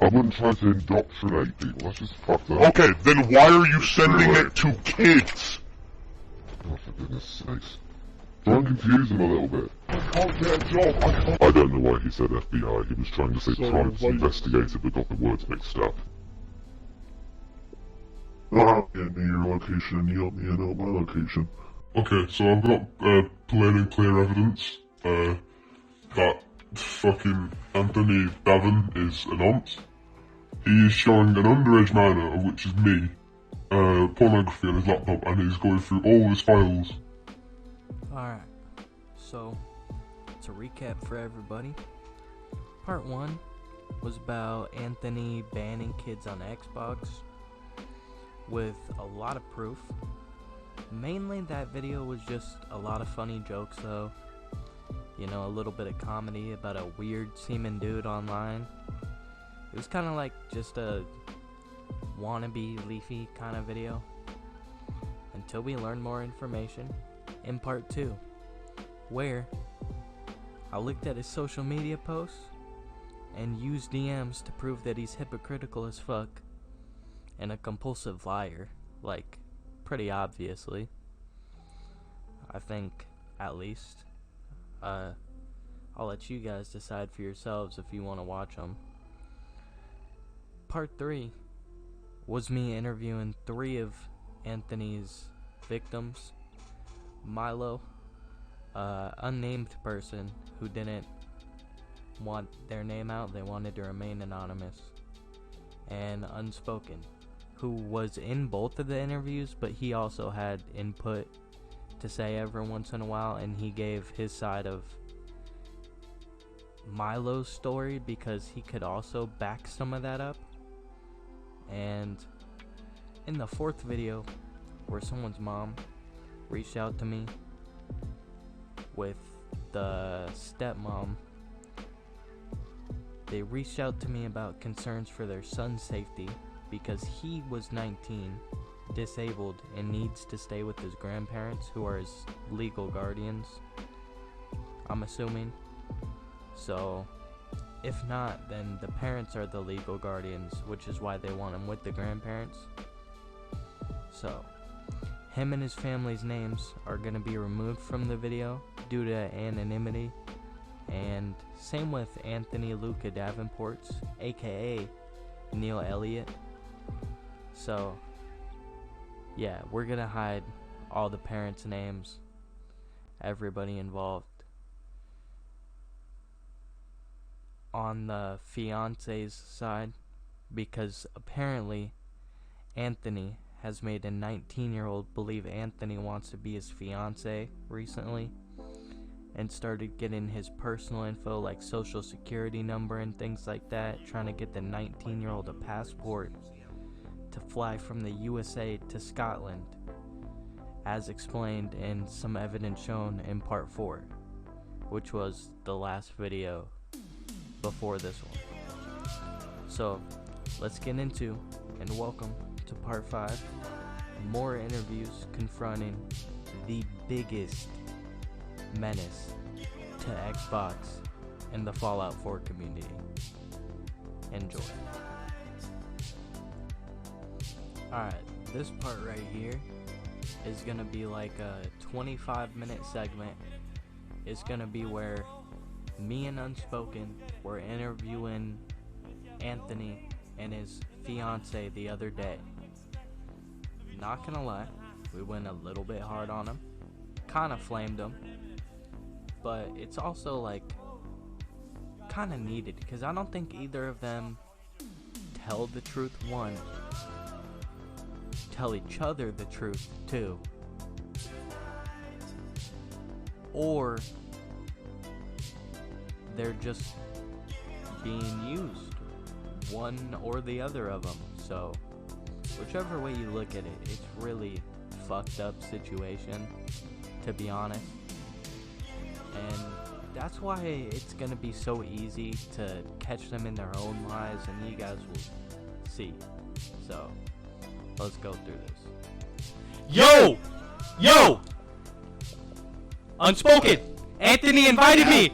I wouldn't try to indoctrinate people, that's just fucked up. Okay, then why are you sending it to kids? Oh, for goodness sakes. Try and confuse him a little bit. I can't get a job, I can't. I don't know why he said FBI, he was trying to say So, private like- investigator but got the words mixed up. Get me your location and you help me out my location. Okay, so I've got plain and clear evidence that fucking AnthonyDaven is an aunt. He is showing an underage minor, which is me, pornography on his laptop, and he's going through all his files. Alright, so to recap for everybody, part 1 was about Anthony banning kids on Xbox with a lot of proof. Mainly that video was just a lot of funny jokes though. You know, a little bit of comedy about a weird seeming dude online. It was kind of like just a wannabe Leafy kind of video. Until we learn more information in part 2, where I looked at his social media posts and used DMs to prove that he's hypocritical as fuck and a compulsive liar, like, pretty obviously. I think, at least. I'll let you guys decide for yourselves if you want to watch them. Part 3 was me interviewing 3 of Anthony's victims. Milo, unnamed person who didn't want their name out, they wanted to remain anonymous, and Unspoken, who was in both of the interviews, but he also had input to say every once in a while, and he gave his side of Milo's story because he could also back some of that up. And in the 4th video, where someone's mom reached out to me with the stepmom, they reached out to me about concerns for their son's safety because he was 19, disabled, and needs to stay with his grandparents, who are his legal guardians, I'm assuming. So if not, then the parents are the legal guardians, which is why they want him with the grandparents. So him and his family's names are going to be removed from the video due to anonymity. And same with Anthony Luka Davenport's, aka Neil Elliott. So yeah, we're going to hide all the parents' names, everybody involved. On the fiance's side, because apparently Anthony has made a 19-year-old believe Anthony wants to be his fiance recently, and started getting his personal info like social security number and things like that, trying to get the 19-year-old a passport to fly from the USA to Scotland, as explained in some evidence shown in part 4, which was the last video before this one. So let's get into and welcome to part 5, more interviews confronting the biggest menace to Xbox and the Fallout 4 community. Enjoy. Alright, this part right here is gonna be like a 25-minute segment. It's gonna be where me and Unspoken were interviewing Anthony and his fiance the other day. Not gonna lie, we went a little bit hard on him, kinda flamed him, but it's also like kinda needed, because I don't think either of them tell the truth. One, tell each other the truth too, or they're just being used, one or the other of them. So whichever way you look at it, it's really fucked up situation, to be honest. And that's why it's gonna be so easy to catch them in their own lies, and you guys will see. So let's go through this. Yo! Unspoken! Anthony invited me!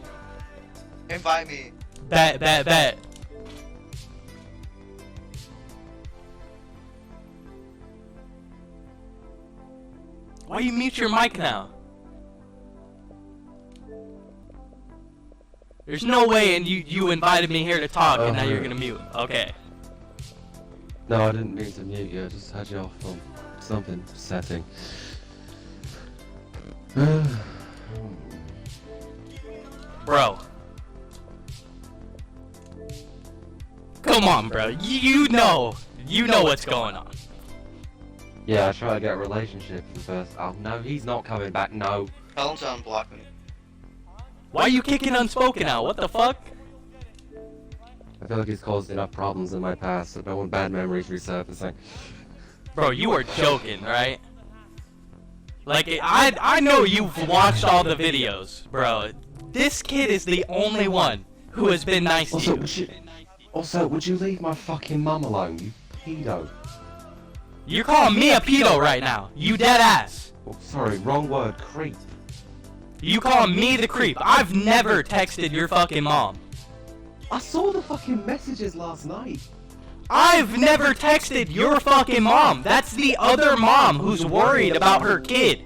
Invite me. Bet. Why you mute your mic now? There's no way, and you invited me here to talk, and now you're gonna mute. Okay. No, I didn't mean to mute you. I just had you off on something setting. Bro. Come on, bro. You know what's going on. Yeah, I try to get a relationship first. Oh no, he's not coming back. No. Tell him to unblock me. Why are you kicking Unspoken out? What the fuck? I feel like he's caused enough problems in my past. I don't want bad memories resurfacing. Bro, you are joking, right? Like, I know you've watched all the videos, bro. This kid is the only one who has been nice to you. Also, would you leave my fucking mum alone, you pedo? You're calling me a pedo right now. You dead ass. Oh, sorry, wrong word, creep. You calling me the creep. I've never texted your fucking mom. I saw the fucking messages last night. I've never texted your fucking mom. That's the other mom who's worried about her kid.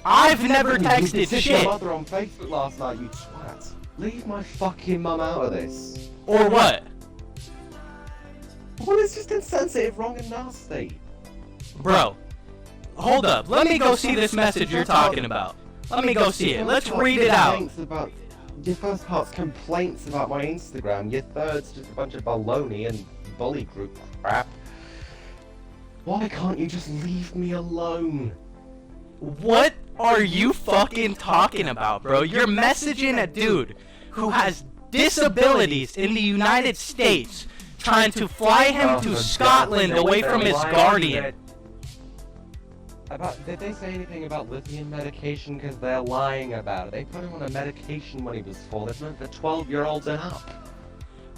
I've never texted You shit. your mother on Facebook last night, you twat. Leave my fucking mum out of this. Or what? Well, it's just insensitive, wrong and nasty. Bro, hold up. Let me go see this message you're talking about. Let me go see it. Let's read it out. Your first part's complaints about my Instagram. Your third's just a bunch of baloney and bully group crap. Why can't you just leave me alone? What are you fucking talking about, bro? You're messaging a dude who has disabilities in the United States, trying to fly him to Scotland away from his guardian. Did they say anything about lithium medication? Because they're lying about it. They put him on a medication when he was 4. That's meant for 12-year-olds and up.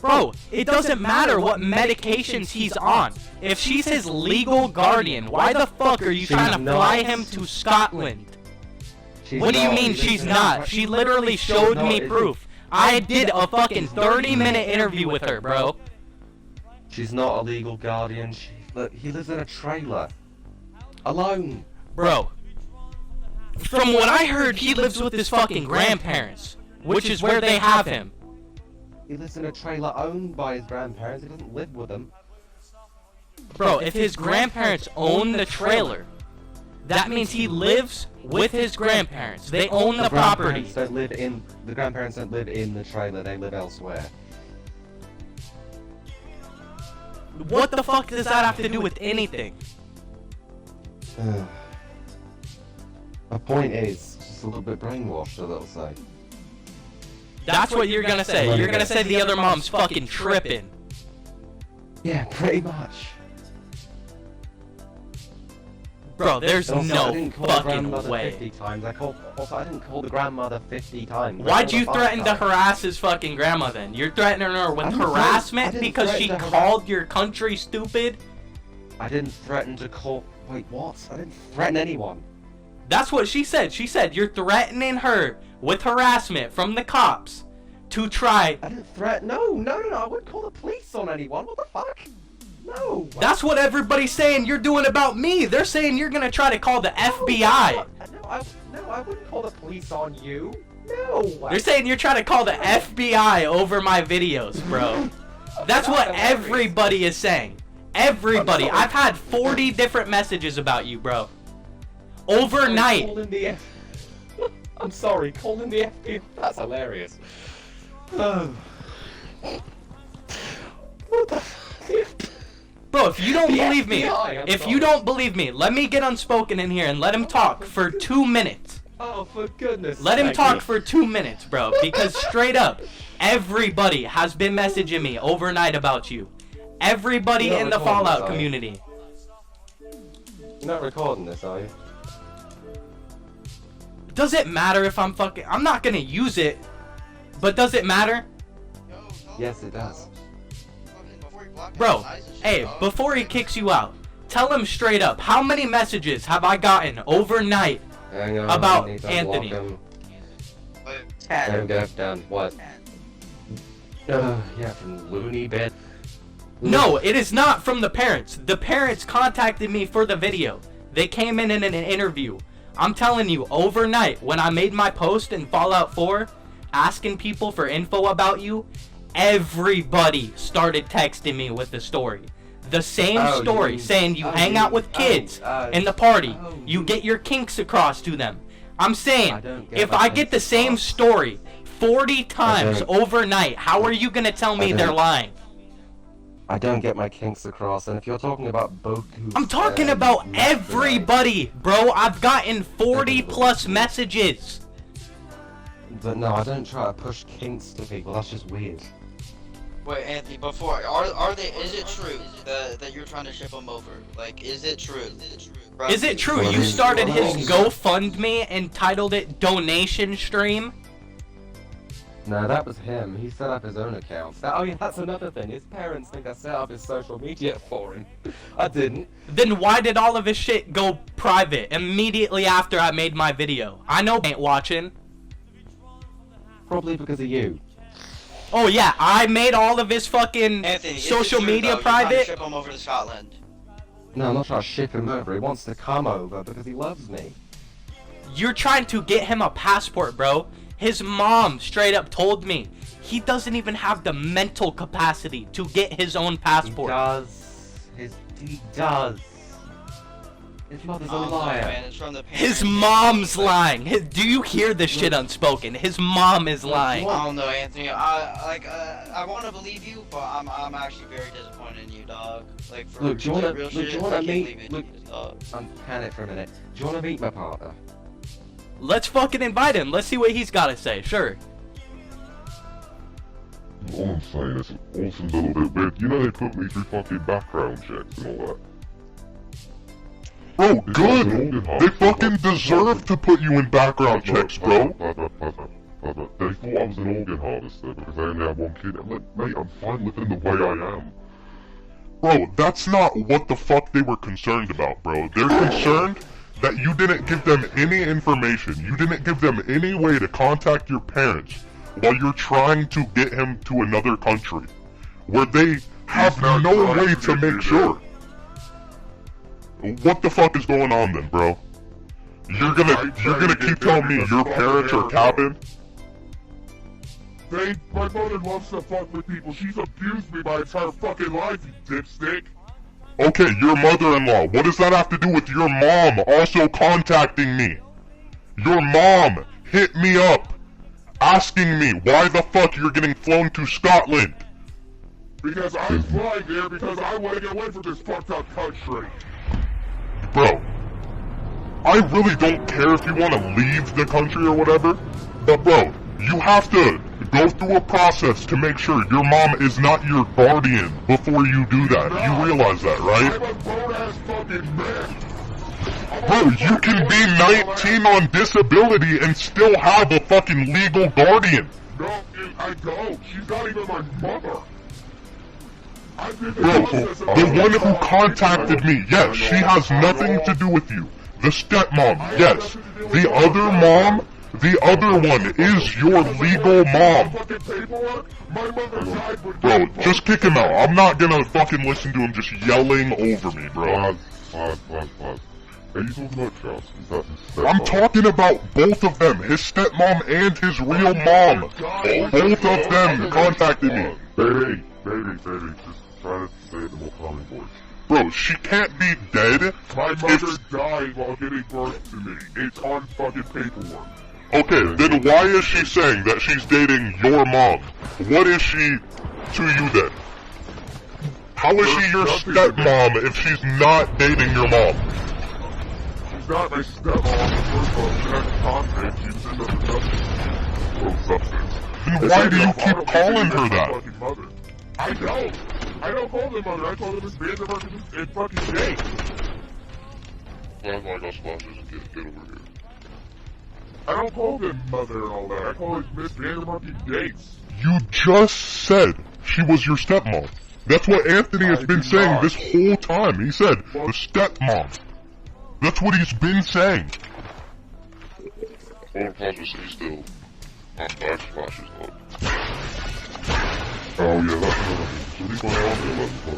Bro, it doesn't matter what medications he's on. If she's his legal guardian, why the fuck are you trying to fly him to Scotland? What do you mean she's not? She literally showed me proof. I did a fucking 30-minute interview with her, bro. She's not a legal guardian. Look, he lives in a trailer. Alone. Bro, from what I heard, he lives with his fucking grandparents, which is where they have him. He lives in a trailer owned by his grandparents. He doesn't live with them. Bro, if his grandparents own the trailer, that means he lives with his grandparents. They own the property. The grandparents don't live in the trailer. They live elsewhere. What the fuck does that have to do with anything? My point is, just a little bit brainwashed, a little say. That's what you're gonna say. You're gonna say the other mom's fucking tripping. Yeah, pretty much. Bro, there's Also, I no didn't call the fucking grandmother way. 50 times. I didn't call the grandmother 50 times. Why'd you threaten to harass his fucking grandma then? You're threatening her with harassment because she called your country stupid? I didn't threaten to call... Wait, what? I didn't threaten anyone. That's what she said. She said you're threatening her with harassment from the cops to try... I didn't threaten... No, I wouldn't call the police on anyone. What the fuck? No. That's what everybody's saying you're doing about me. They're saying you're gonna try to call the FBI. No, I wouldn't call the police on you. No. They're saying you're trying to call the FBI over my videos, bro. That's what everybody is saying. Everybody. I've had 40 different messages about you, bro. Overnight. I'm sorry, calling the FBI. That's hilarious. Oh. What the fuck? Bro, if you don't believe me, let me get Unspoken in here and let him talk for 2 minutes. Oh, for goodness Let him talk for 2 minutes, bro. Because straight up, everybody has been messaging me overnight about you. Everybody in the Fallout community. You're not recording this, are you? Does it matter if I'm not gonna use it, but does it matter? Yes, it does. Bro, hey, before he kicks you out, tell him straight up, how many messages have I gotten overnight about Anthony? Let him go down. What? Yeah, from Looney Bed. No, it is not from the parents. The parents contacted me for the video. They came in an interview I'm telling you, overnight, when I made my post in Fallout 4, asking people for info about you, everybody started texting me with the story. The same story, saying you hang out with kids in the party. You get your kinks across to them. I'm saying, if I get the same story 40 times overnight, how are you going to tell me they're lying? I don't get my kinks across, and if you're talking about Boku... I'm talking about everybody, bro. I've gotten 40 plus messages. But no, I don't try to push kinks to people, that's just weird. Wait, Anthony, before, is it true that you're trying to ship them over? Like, is it true? Is it true you started his GoFundMe and titled it Donation Stream? No, that was him. He set up his own account. Oh yeah, that's another thing. His parents think I set up his social media for him. I didn't. Then why did all of his shit go private immediately after I made my video? I know ain't watching. Probably because of you. Oh yeah, I made all of his fucking Anthony, social media private. You're trying to private. ship him over to Scotland. No, I'm not trying to ship him over. He wants to come over because he loves me. You're trying to get him a passport, bro. His mom straight up told me he doesn't even have the mental capacity to get his own passport. He does. His mother's a liar. Man, it's from the His mom's lying. Do you hear the shit unspoken? His mom is lying. I don't know, Anthony. I want to believe you, but I'm actually very disappointed in you, dog. Like, for Look, do you real wanna shit, meet? Look, Uncan it for a minute. Do you wanna meet my partner? Let's fucking invite him. Let's see what he's got to say. Sure. All I'm saying is, it all seems a little bit weird. You know they put me through fucking background checks and all that. Bro, good! They fucking deserve to put you in background checks, bro! They thought I was an organ harvester because I only had one kid. I'm like, mate, I'm fine living the way I am. Bro, that's not what the fuck they were concerned about, bro. They're concerned that you didn't give them any information. You didn't give them any way to contact your parents while you're trying to get him to another country, where they have no way to make sure. What the fuck is going on then, bro? You're gonna keep telling me your parents are cabin? My mother loves to fuck with people. She's abused me my entire fucking life, you dipstick. Okay, your mother-in-law. What does that have to do with your mom also contacting me? Your mom hit me up, asking me why the fuck you're getting flown to Scotland. Because I'm flying there because I want to get away from this fucked up country. Bro, I really don't care if you want to leave the country or whatever, but bro, you have to go through a process to make sure your mom is not your guardian before you do that. You realize that, right? I'm a grown-ass fucking man. Bro, you can be 19 on disability and still have a fucking legal guardian. No, I don't. She's not even my mother. Bro, the one who contacted me, yes, she has nothing to do with you. The stepmom, yes. The other one is your legal mom. Bro, just kick him out. I'm not gonna fucking listen to him just yelling over me, bro. Are you talking about Charles? Is that his stepmom? I'm talking about both of them, his stepmom and his real mom. Both of them contacted me. Baby, just try to say it in a more calming voice. Bro, she can't be dead. My mother died while giving birth to me. It's on fucking paperwork. Okay, then why is she saying that she's dating your mom? What is she to you then? How is she your stepmom if she's not dating your mom? She's not my stepmom. First of all, she has contact. She was in the substance. Then why do you keep calling her that? I don't call them mother. I call them Miss Vandermark and fucking Jake. Oh my gosh, get over here. I don't call them mother and all that. I call it Miss Vandermark and Gates. You just said she was your stepmom. That's what Anthony has been saying this whole time. He said the stepmom. That's what he's been saying. Hold on, pause this, he's still on backsplashes up. Oh yeah, that's another thing. So he's going out there, let's go.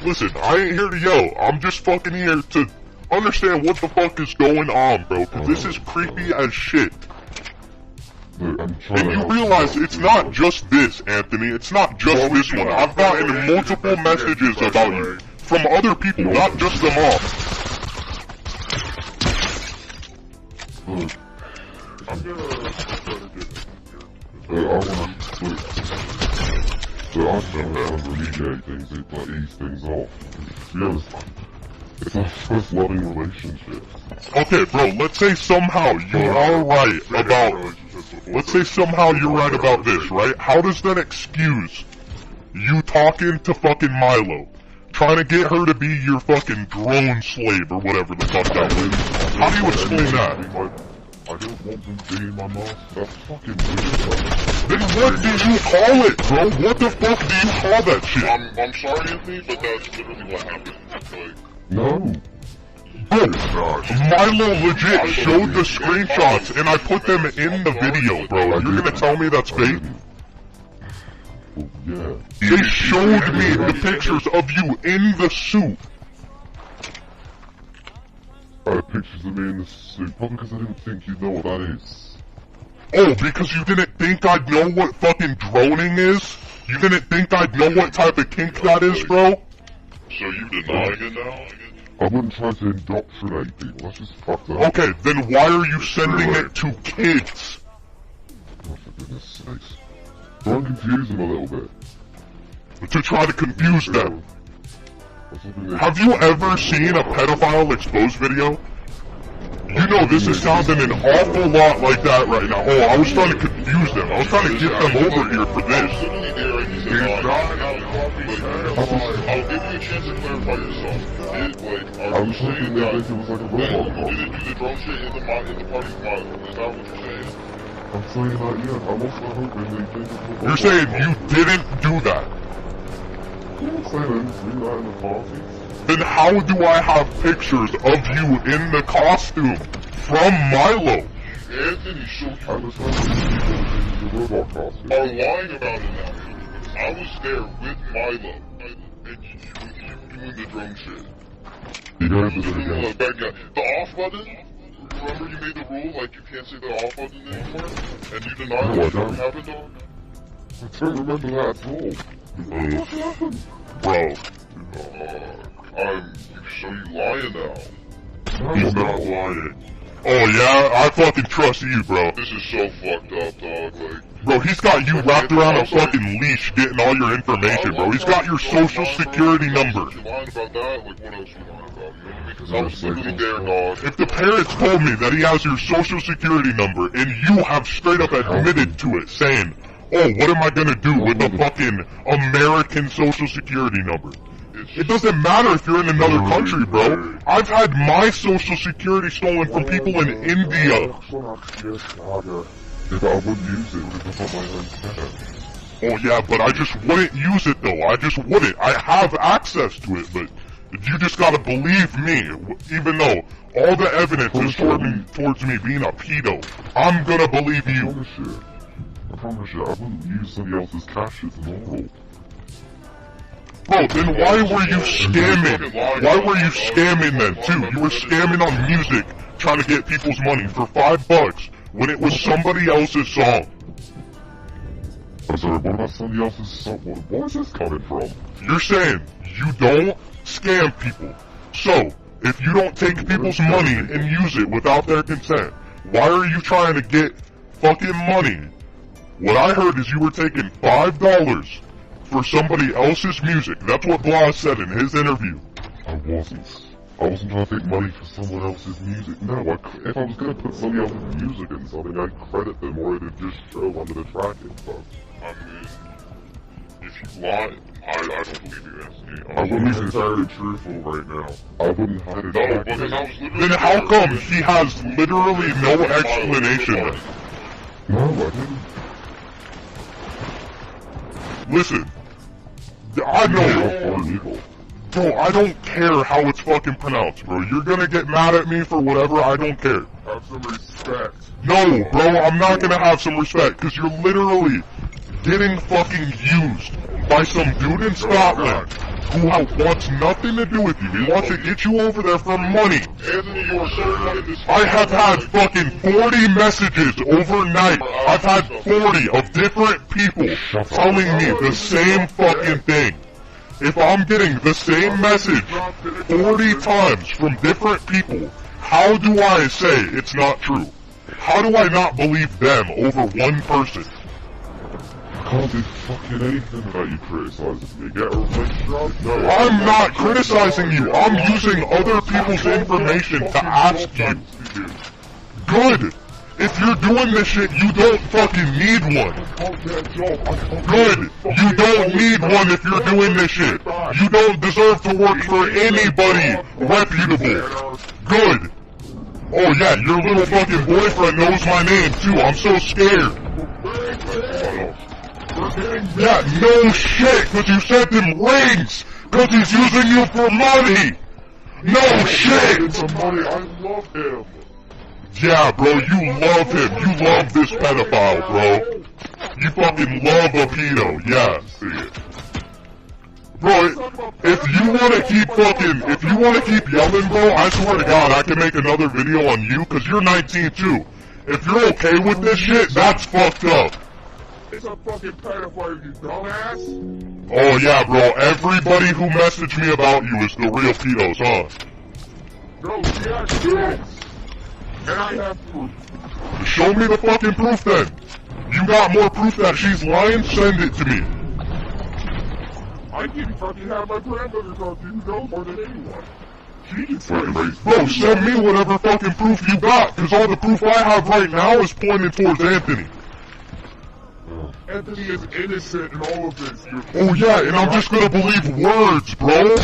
Listen, I ain't here to yell. I'm just fucking here to understand what the fuck is going on, bro, because this is creepy as shit. Look, I'm trying And to you help realize it's not just this, Anthony. It's not just this one. I've gotten multiple messages about you from other people, not just them all. Look, I'm gonna try to get I wanna, look, so I just don't want to remediate things, like ease things off. To be honest, it's our first loving relationship. Okay, bro, let's say somehow you are right about... Let's say somehow you're right about this, right? How does that excuse you talking to fucking Milo? Trying to get her to be your fucking drone slave or whatever the fuck that is. How do you explain that? I don't want them to be in my mouth. That's fucking weird. Then what do you call it, bro? What the fuck do you call that shit? I'm sorry, Anthony, but that's literally what happened. No. Bro, Milo legit showed the screenshots and I put them in the video, bro. You're gonna tell me that's fake? Well, yeah. They showed me the pictures of you in the suit. I had pictures of me in the suit, probably because I didn't think you'd know what that is. Oh, because you didn't think I'd know what fucking droning is? You didn't think I'd know what type of kink that is, bro? So you denying it now? I wouldn't try to indoctrinate people, that's just fucked up. Okay, then why are you sending it to kids? Oh, for goodness sakes. Try and confuse them a little bit. To try to confuse them. I was hoping they- Have you ever seen a pedophile exposed video? You know this is sounding an awful lot like that right now. Oh, I was trying to confuse them. I was trying to get them over here for this. I'll give you a chance to clarify yourself. I was hoping that it was like a robot call. You didn't do the drone shit in the party pilot. Is that what you're saying? I'm saying that, yeah, I'm also hoping they think it's a You're saying you didn't do that. I'm saying I didn't do that in the party. Then how do I have pictures of you in the costume from Milo? Anthony showed I was trying to see the robot costume. are lying about it now. I was there with Milo, and you doing the drone shit. You guys You did it doing again. the bad guy. The off button? Remember you made the rule, like you can't say the off button anymore? And you denied No, I it never don't. happened, dog? I don't remember that at all. What happened? Bro, So you lying now. he's not lying. Oh yeah, I fucking trust you, bro. This is so fucked up, dog. Like, Bro, he's got you wrapped around a fucking leash getting all your information, bro. He's got your social security number. you lying about that? Like, what else you lying about? You know what I mean? Because I was literally there, dog. If the parents told me that he has your social security number and you have straight up admitted to it, saying, oh, what am I gonna do with the fucking American social security number? It doesn't matter if you're in another country, bro. I've had my social security stolen from people in India. Yeah, but I wouldn't use it because it's not my own cat. Oh yeah, but I just wouldn't use it though. I just wouldn't. I have access to it, but you just gotta believe me. Even though all the evidence is towards me being a pedo, I'm gonna believe you. I promise you, I wouldn't use somebody else's cash as normal. Bro, then why were you scamming? Why were you scamming then too? You were scamming on music, trying to get people's money for $5 when it was somebody else's song. I'm sorry, what about somebody else's song? Where is this coming from? You're saying you don't scam people. So, if you don't take people's money and use it without their consent, why are you trying to get fucking money? What I heard is you were taking $5 for somebody else's music. That's what Blaaz said in his interview. I wasn't trying to take money for someone else's music. No, if I was gonna put somebody else's music in something, I'd credit them or it'd just show under the track info. I mean, if you lie, I don't believe you, Anthony. I wouldn't be entirely truthful right now. I wouldn't hide it. No, because I was literally Then how come he has literally no explanation? No, I didn't. Listen, I know, bro, I don't care how it's fucking pronounced, bro. You're gonna get mad at me for whatever, I don't care. have some respect. No, bro, I'm not gonna have some respect, because you're literally getting fucking used by some dude in Scotland who wants nothing to do with you. He wants to get you over there for money. Anthony, you are so not in this. I have had fucking 40 messages overnight. I've had 40 of different people telling me the same fucking thing. If I'm getting the same message 40 times from different people, how do I say it's not true? How do I not believe them over one person? Can't do fucking anything about you criticizing me. Get a replacement job? No. I'm not criticizing you. I'm using other people's information to ask you. Good. If you're doing this shit, you don't fucking need one. Good. You don't need one if you're doing this shit. You don't deserve to work for anybody reputable. Good. Oh yeah, your little fucking boyfriend knows my name too. I'm so scared. Yeah, no shit, cause you sent him rings, cause he's using you for money. No shit. I love him. Yeah, bro, you love him. You love this pedophile, bro. You fucking love a pedo. Yeah, see it. Bro, if you wanna keep yelling, bro, I swear to God, I can make another video on you, cause you're 19 too. If you're okay with this shit, that's fucked up. It's a fucking pedophile, you dumbass. Oh yeah, bro, everybody who messaged me about you is the real pedos, huh? No, she has kids. And I have proof. Show me the fucking proof then. You got more proof that she's lying? Send it to me. I can fucking have my grandmother talk to you who knows more than anyone. She can say Bro, send me whatever fucking proof you got, cause all the proof I have right now is pointing towards Anthony. Anthony is innocent in all of this. Oh yeah, and I'm just gonna believe words, bro.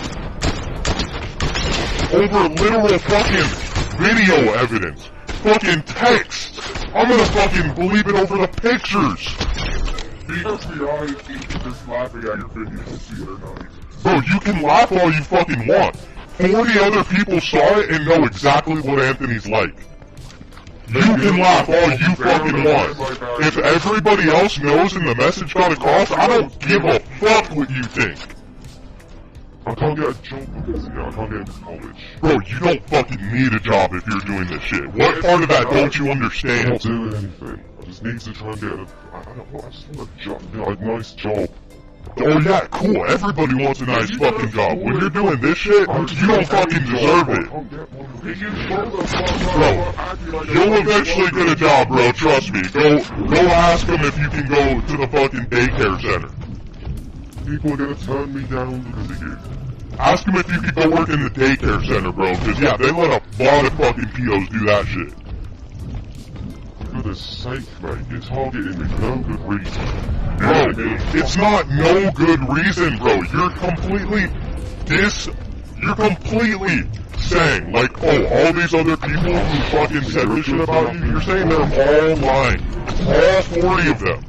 Over literal fucking video evidence. Fucking text. I'm gonna fucking believe it over the pictures. The FBI is just laughing at your videos, see it or not. Bro, you can laugh all you fucking want. 40 other people saw it and know exactly what Anthony's like. You can laugh all you fucking want. If everybody else knows and the message got across, I don't give a fuck what you think. I can't get a job because, I can't get into college. Bro, you don't fucking need a job if you're doing this shit. What part of that don't you I'm not understand? doing anything. I just need to try and get I just want a job, a nice job. Oh yeah, cool. Everybody wants a nice fucking job. When you're doing this shit, you don't fucking deserve it. Bro, you'll eventually get a job, bro. Trust me. Go ask them if you can go to the fucking daycare center. People are gonna turn me down because of you. Ask them if you can go work in the daycare center, bro. Cause yeah, they let a lot of fucking pedos do that shit. For goodness sake, mate, you're targeting me for no good reason. Bro, it's not no good reason, bro. You're completely saying, like, oh, all these other people who fucking said this shit about you, you're saying they're all lying. All 40 of them.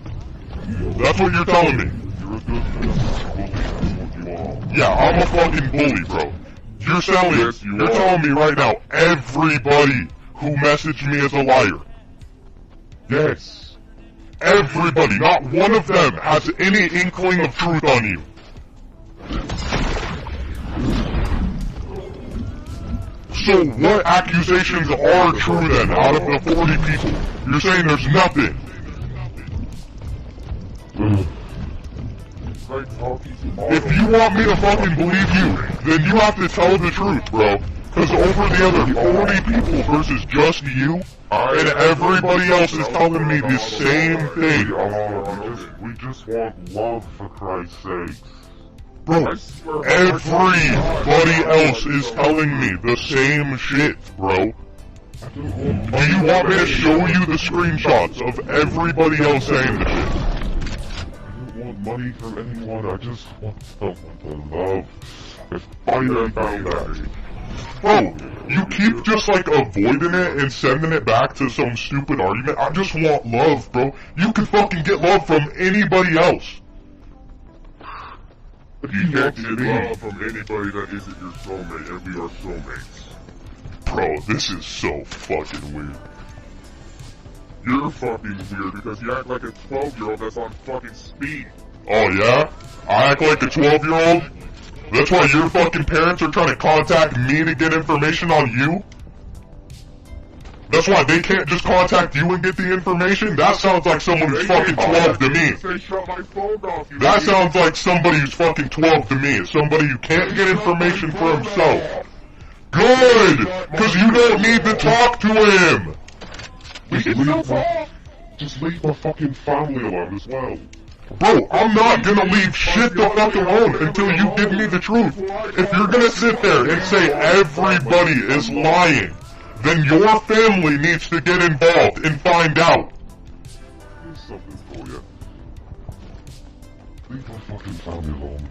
That's what you're telling me. You're a good bully, that's what you are. Yeah, I'm a fucking bully, bro. You're telling me right now, everybody who messaged me is a liar. Yes. Everybody, not one of them has any inkling of truth on you. So what accusations are true then, out of the 40 people? You're saying there's nothing. If you want me to fucking believe you, then you have to tell the truth, bro. Cause over the other 40 people versus just you, and everybody else is telling me the same thing. We just want love, for Christ's sake. Bro, everybody else is telling me the same shit, bro. Do you want me to show you the screenshots of everybody else saying the shit? I don't want money from anyone, I just want someone to love. If finally found that. Bro, you keep just like avoiding it and sending it back to some stupid argument. I just want love, bro. You can fucking get love from anybody else. You can't get love from anybody that isn't your soulmate, and we are soulmates. Bro, this is so fucking weird. You're fucking weird because you act like a 12-year-old that's on fucking speed. Oh yeah? I act like a 12-year-old? That's why your fucking parents are trying to contact me to get information on you? That's why they can't just contact you and get the information? That sounds like someone who's fucking 12 to me. That sounds like somebody who's fucking 12 to me. Somebody who can't get information for himself. Good! Cause you don't need to talk to him! Just leave my fucking family alone as well. Bro, I'm not gonna leave shit the fuck alone until you give me the truth. If you're gonna sit there and say everybody is lying, then your family needs to get involved and find out. Here's something for you. Leave my fucking family alone.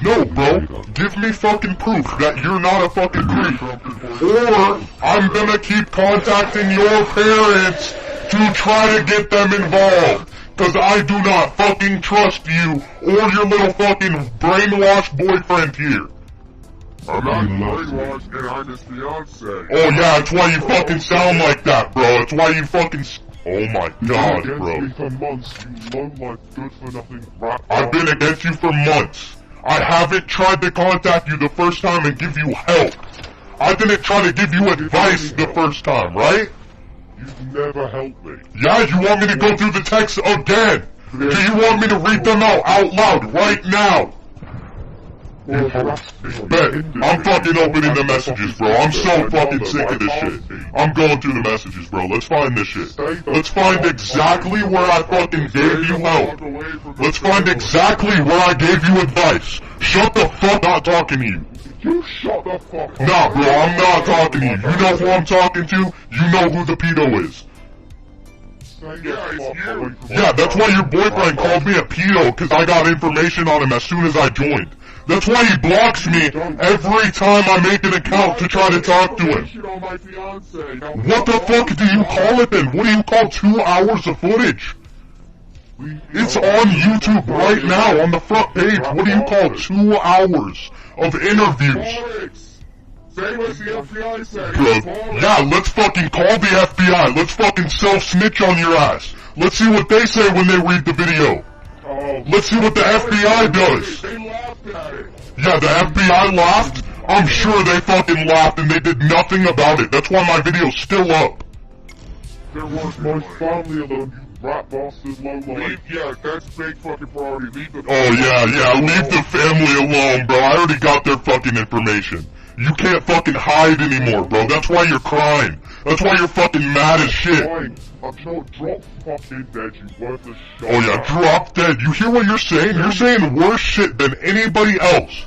No, bro, give me fucking proof that you're not a fucking creep. Or I'm gonna keep contacting your parents to try to get them involved. Cause I do not fucking trust you or your little fucking brainwashed boyfriend here. I'm not brainwashed and I'm his fiance. Oh yeah, that's why you fucking sound like that, bro. That's why you fucking... Oh my god, bro. You've been against me for months, you low-life, good-for-nothing rat. I've been against you for months. I haven't tried to contact you the first time and give you help. I didn't try to give you advice the first time, right? You've never helped me. Yeah, you want me to go through the text again? Do you want me to read them out loud right now? You harassed me. Bet, I'm fucking opening the messages, bro. I'm so fucking sick of this shit. I'm going through the messages, bro. Let's find this shit. Let's find exactly where I fucking gave you help. Let's find exactly where I gave you advice. Shut the fuck, not talking to you. You shut the fuck up. Nah, bro, I'm not talking to you. You know who I'm talking to? You know who the pedo is. Yeah, that's why your boyfriend called me a pedo, cause I got information on him as soon as I joined. That's why he blocks me every time I make an account to try to talk to him. What the fuck do you call it then? What do you call 2 hours of footage? It's on YouTube right now on the front page. What do you call 2 hours of interviews? Say what the FBI said. Bro, yeah, let's fucking call the FBI. Let's fucking self-snitch on your ass. Let's see what they say when they read the video. Let's see what the FBI does. They laughed at it. Yeah, the FBI laughed. I'm sure they fucking laughed and they did nothing about it. That's why my video's still up. There was my family alone, you rat bastard low-life. Yeah, that's big fucking priority. Leave the Oh yeah, leave the family alone, bro. I already got their fucking information. You can't fucking hide anymore, bro. That's why you're crying. That's why you're fucking mad as shit. I'm not drop fucking dead, you worthless shit. Oh yeah, drop dead. You hear what you're saying? You're saying worse shit than anybody else.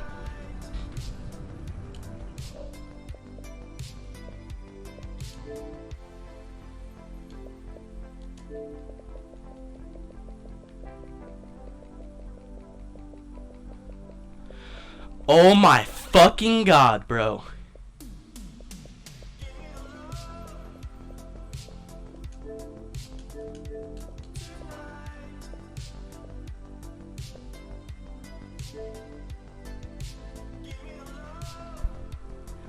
Oh my fucking god, bro.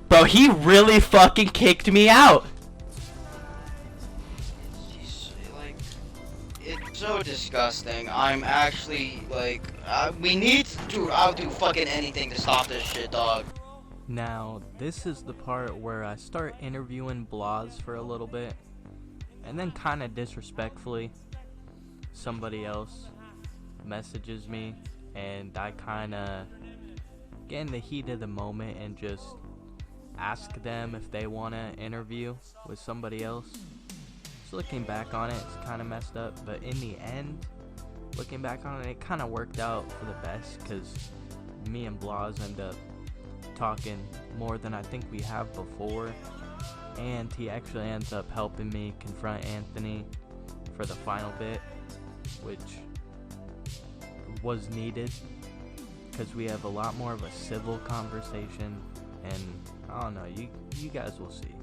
Bro, he really fucking kicked me out. Like, it's so disgusting. I'm actually, like, we need to, I'll do fucking anything to stop this shit, dog. Now, this is the part where I start interviewing Blaaz for a little bit, and then kinda disrespectfully, somebody else messages me, and I kinda get in the heat of the moment and just ask them if they want to interview with somebody else. So looking back on it, it's kind of messed up, but in the end, looking back on it, it kind of worked out for the best, because me and Blaaz end up talking more than I think we have before, and he actually ends up helping me confront Anthony for the final bit, which was needed, because we have a lot more of a civil conversation, and I don't know, you guys will see.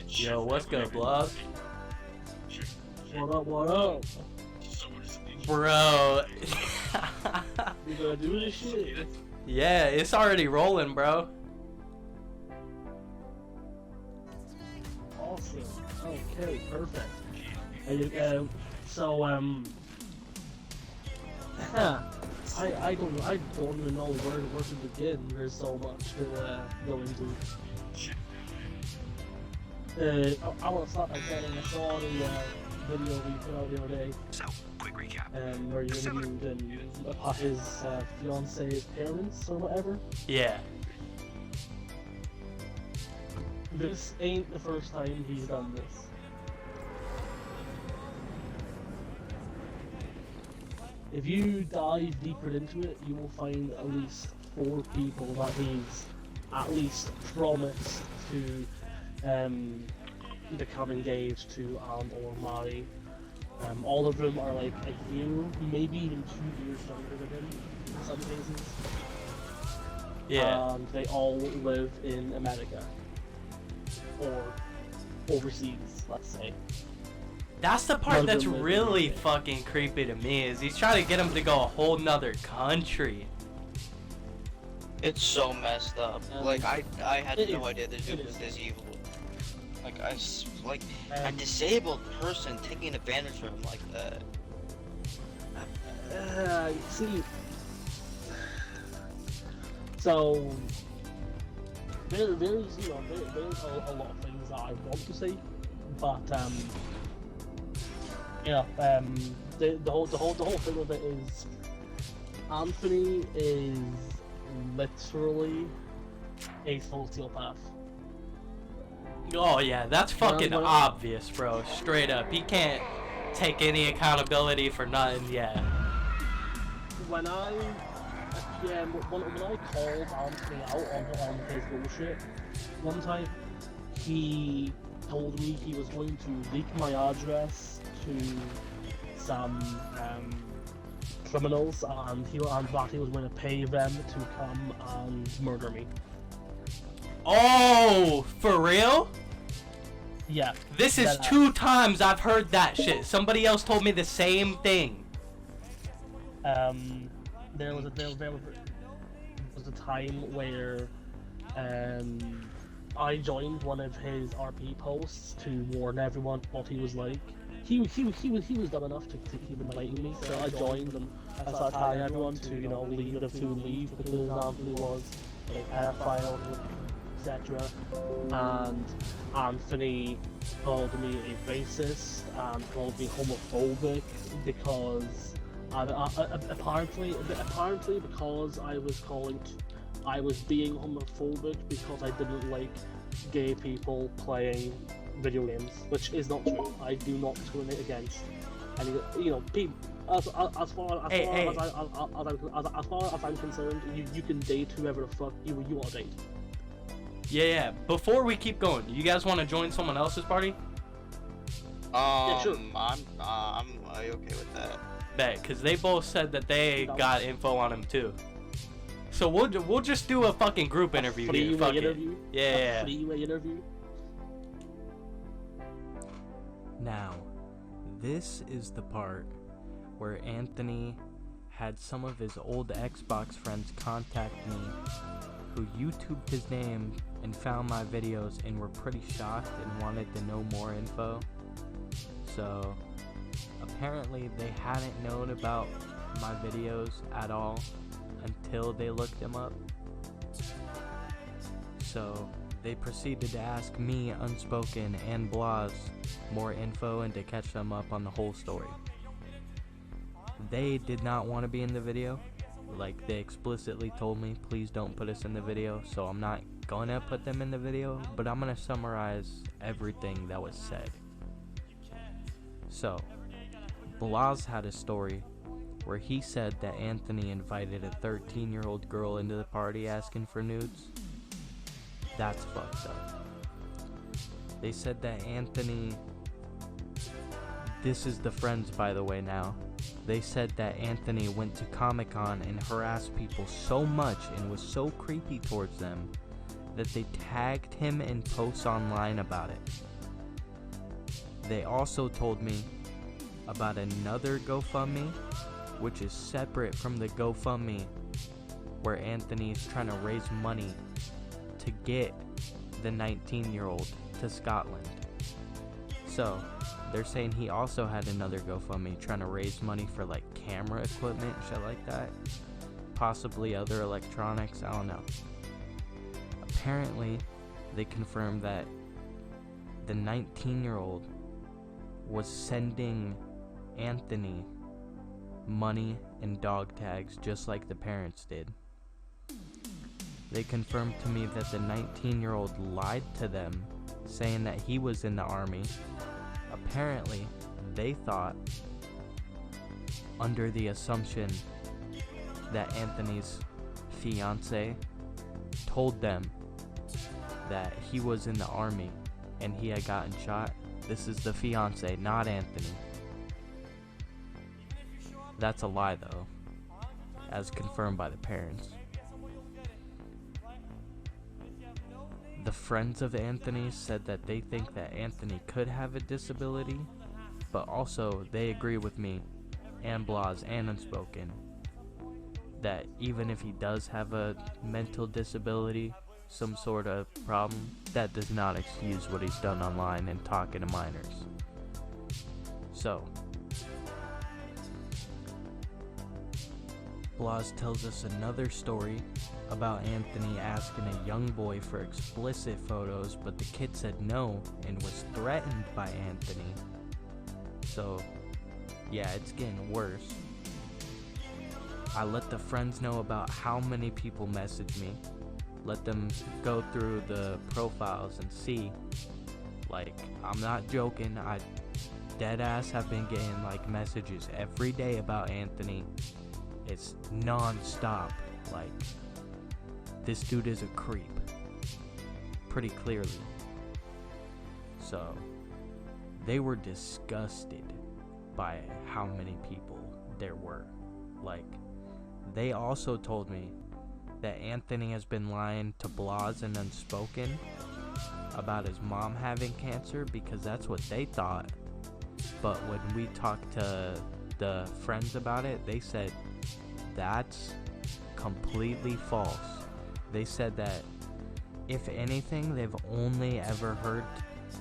Yo, what's good, Blaaz? What up? Bro. You gonna do this shit? Yeah, it's already rolling, bro. Awesome. Okay, perfect. So I don't even know where to begin. There's so much to go into. I want to start by saying I saw the video we put out the other day. So, quick recap. Where you interviewed his fiance's parents or whatever. Yeah. This ain't the first time he's done this. If you dive deeper into it, you will find at least 4 people that he's at least promised to become engaged to or marry. All of them are like a year, maybe even 2 years younger than him in some cases. Yeah. And they all live in America. Or overseas, let's say. That's the part None of that's them live in really the UK. fucking creepy to me, is he's trying to get him to go a whole nother country. It's so messed up. Like, I had It no is. idea this It dude was is. this evil. Like, a disabled person taking advantage of him like that. See, so there's there's a lot of things that I want to say, but the whole thing of it is Anthony is literally a sociopath. Oh yeah, that's fucking Well, obvious, bro. Straight up. He can't take any accountability for nothing, yeah. When I called Anthony out on his bullshit one time, he told me he was going to leak my address to some criminals, and he was going to pay them to come and murder me. Oh, for real? Yeah. This is That 2 times I've heard that shit. Somebody else told me the same thing. There was a time where I joined one of his RP posts to warn everyone what he was like. He was dumb enough to keep inviting me, so I joined and I started telling everyone to leave because Anthony was a pedophile, etc. And Anthony called me a racist and called me homophobic because apparently because I was being homophobic because I didn't like gay people playing video games, which is not true. I do not discriminate against any, people. As far as I'm concerned, you can date whoever the fuck you want to date. Yeah. Before we keep going, you guys want to join someone else's party? Yeah, sure. I'm okay with that. Bet, because they both said that they got info on him too. So we'll just do a fucking group interview here. Fuck it. Yeah. Freeway interview. Now, this is the part where Anthony had some of his old Xbox friends contact me who YouTubed his name and found my videos and were pretty shocked and wanted to know more info. So, apparently they hadn't known about my videos at all until they looked them up. So, they proceeded to ask me, Unspoken, and Blaaz more info and to catch them up on the whole story. They did not want to be in the video. Like, they explicitly told me, please don't put us in the video, so I'm not gonna put them in the video, but I'm gonna summarize everything that was said. So, Blaaz had a story where he said that Anthony invited a 13-year-old girl into the party asking for nudes. That's fucked up. They said that Anthony... This is the friends, by the way, now. They said that Anthony went to Comic-Con and harassed people so much and was so creepy towards them that they tagged him in posts online about it. They also told me about another GoFundMe, which is separate from the GoFundMe where Anthony is trying to raise money to get the 19-year-old to Scotland. So, they're saying he also had another GoFundMe trying to raise money for like camera equipment, shit like that. Possibly other electronics, I don't know. Apparently, they confirmed that the 19-year-old was sending Anthony money and dog tags just like the parents did. They confirmed to me that the 19-year-old lied to them, saying that he was in the army. Apparently, they thought, under the assumption that Anthony's fiance told them that he was in the army and he had gotten shot. This is the fiance, not Anthony. That's a lie though, as confirmed by the parents. The friends of Anthony said that they think that Anthony could have a disability, but also they agree with me and Blaaz and Unspoken that even if he does have a mental disability, some sort of problem, that does not excuse what he's done online and talking to minors. So, Blaaz tells us another story about Anthony asking a young boy for explicit photos, but the kid said no and was threatened by Anthony. So, yeah, it's getting worse. I let the friends know about how many people message me. Let them go through the profiles and see. Like, I'm not joking, I dead ass have been getting like messages every day about Anthony. It's non-stop. Like, this dude is a creep. Pretty clearly. So, they were disgusted by how many people there were. Like, they also told me that Anthony has been lying to Blaaz and Unspoken about his mom having cancer because that's what they thought. But when we talked to the friends about it, they said that's completely false. They said that if anything, they've only ever heard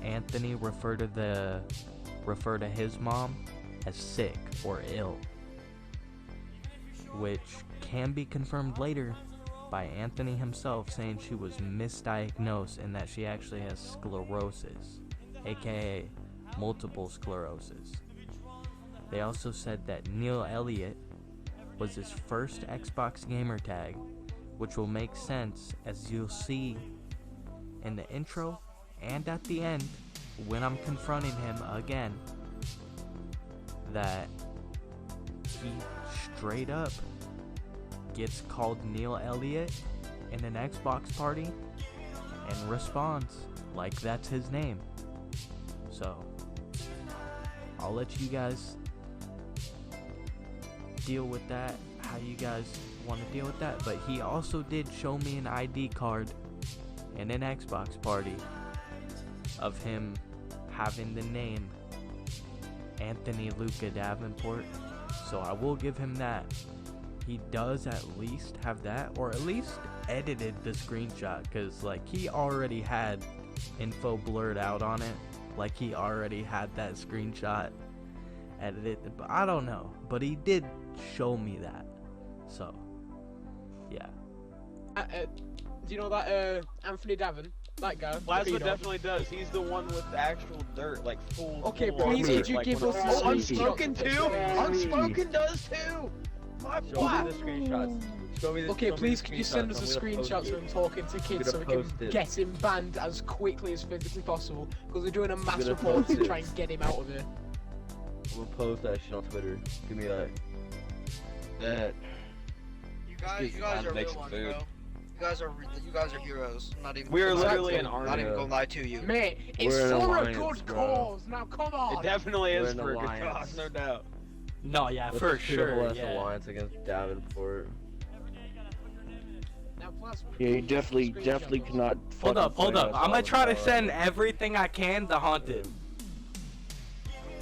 Anthony refer to his mom as sick or ill, which can be confirmed later by Anthony himself, saying she was misdiagnosed and that she actually has sclerosis, aka multiple sclerosis. They also said that Neil Elliott was his first Xbox gamer tag, which will make sense as you'll see in the intro and at the end when I'm confronting him again, that he straight up gets called Neil Elliott in an Xbox party and responds like that's his name. So I'll let you guys deal with that how you guys want to deal with that. But he also did show me an ID card in an Xbox party of him having the name Anthony Luka Davenport, so I will give him that. He does at least have that, or at least edited the screenshot, because like he already had info blurred out on it, like he already had that screenshot edited, but I don't know, but he did show me that. So yeah. Do you know that AnthonyDaven? That guy? Blaaz definitely does. He's the one with the actual dirt, like full. Okay, please could you give us the Oh, screenshot? Unspoken too? Unspoken does too! My Show me the screenshots. Okay, please could you send us a screenshot of him talking to kids so we can get him banned as quickly as physically possible, because we're doing a mass report to try and get him out of here. We'll post that shit on Twitter. Give me that. You guys are real ones, bro. You guys are heroes. I'm not even. We are gonna literally lie- an army. Not even gonna lie to you. Mate, it's We're an for a alliance, good bro. cause. Now come on. It definitely is an for a good alliance. cause, no doubt. No, yeah, Let's for shoot a sure. whole ass Yeah. alliance against Davenport. Now, plus, Yeah, you definitely screenshot cannot. Hold up. fucking I'm play gonna us try to all the send time. everything I can to Haunted.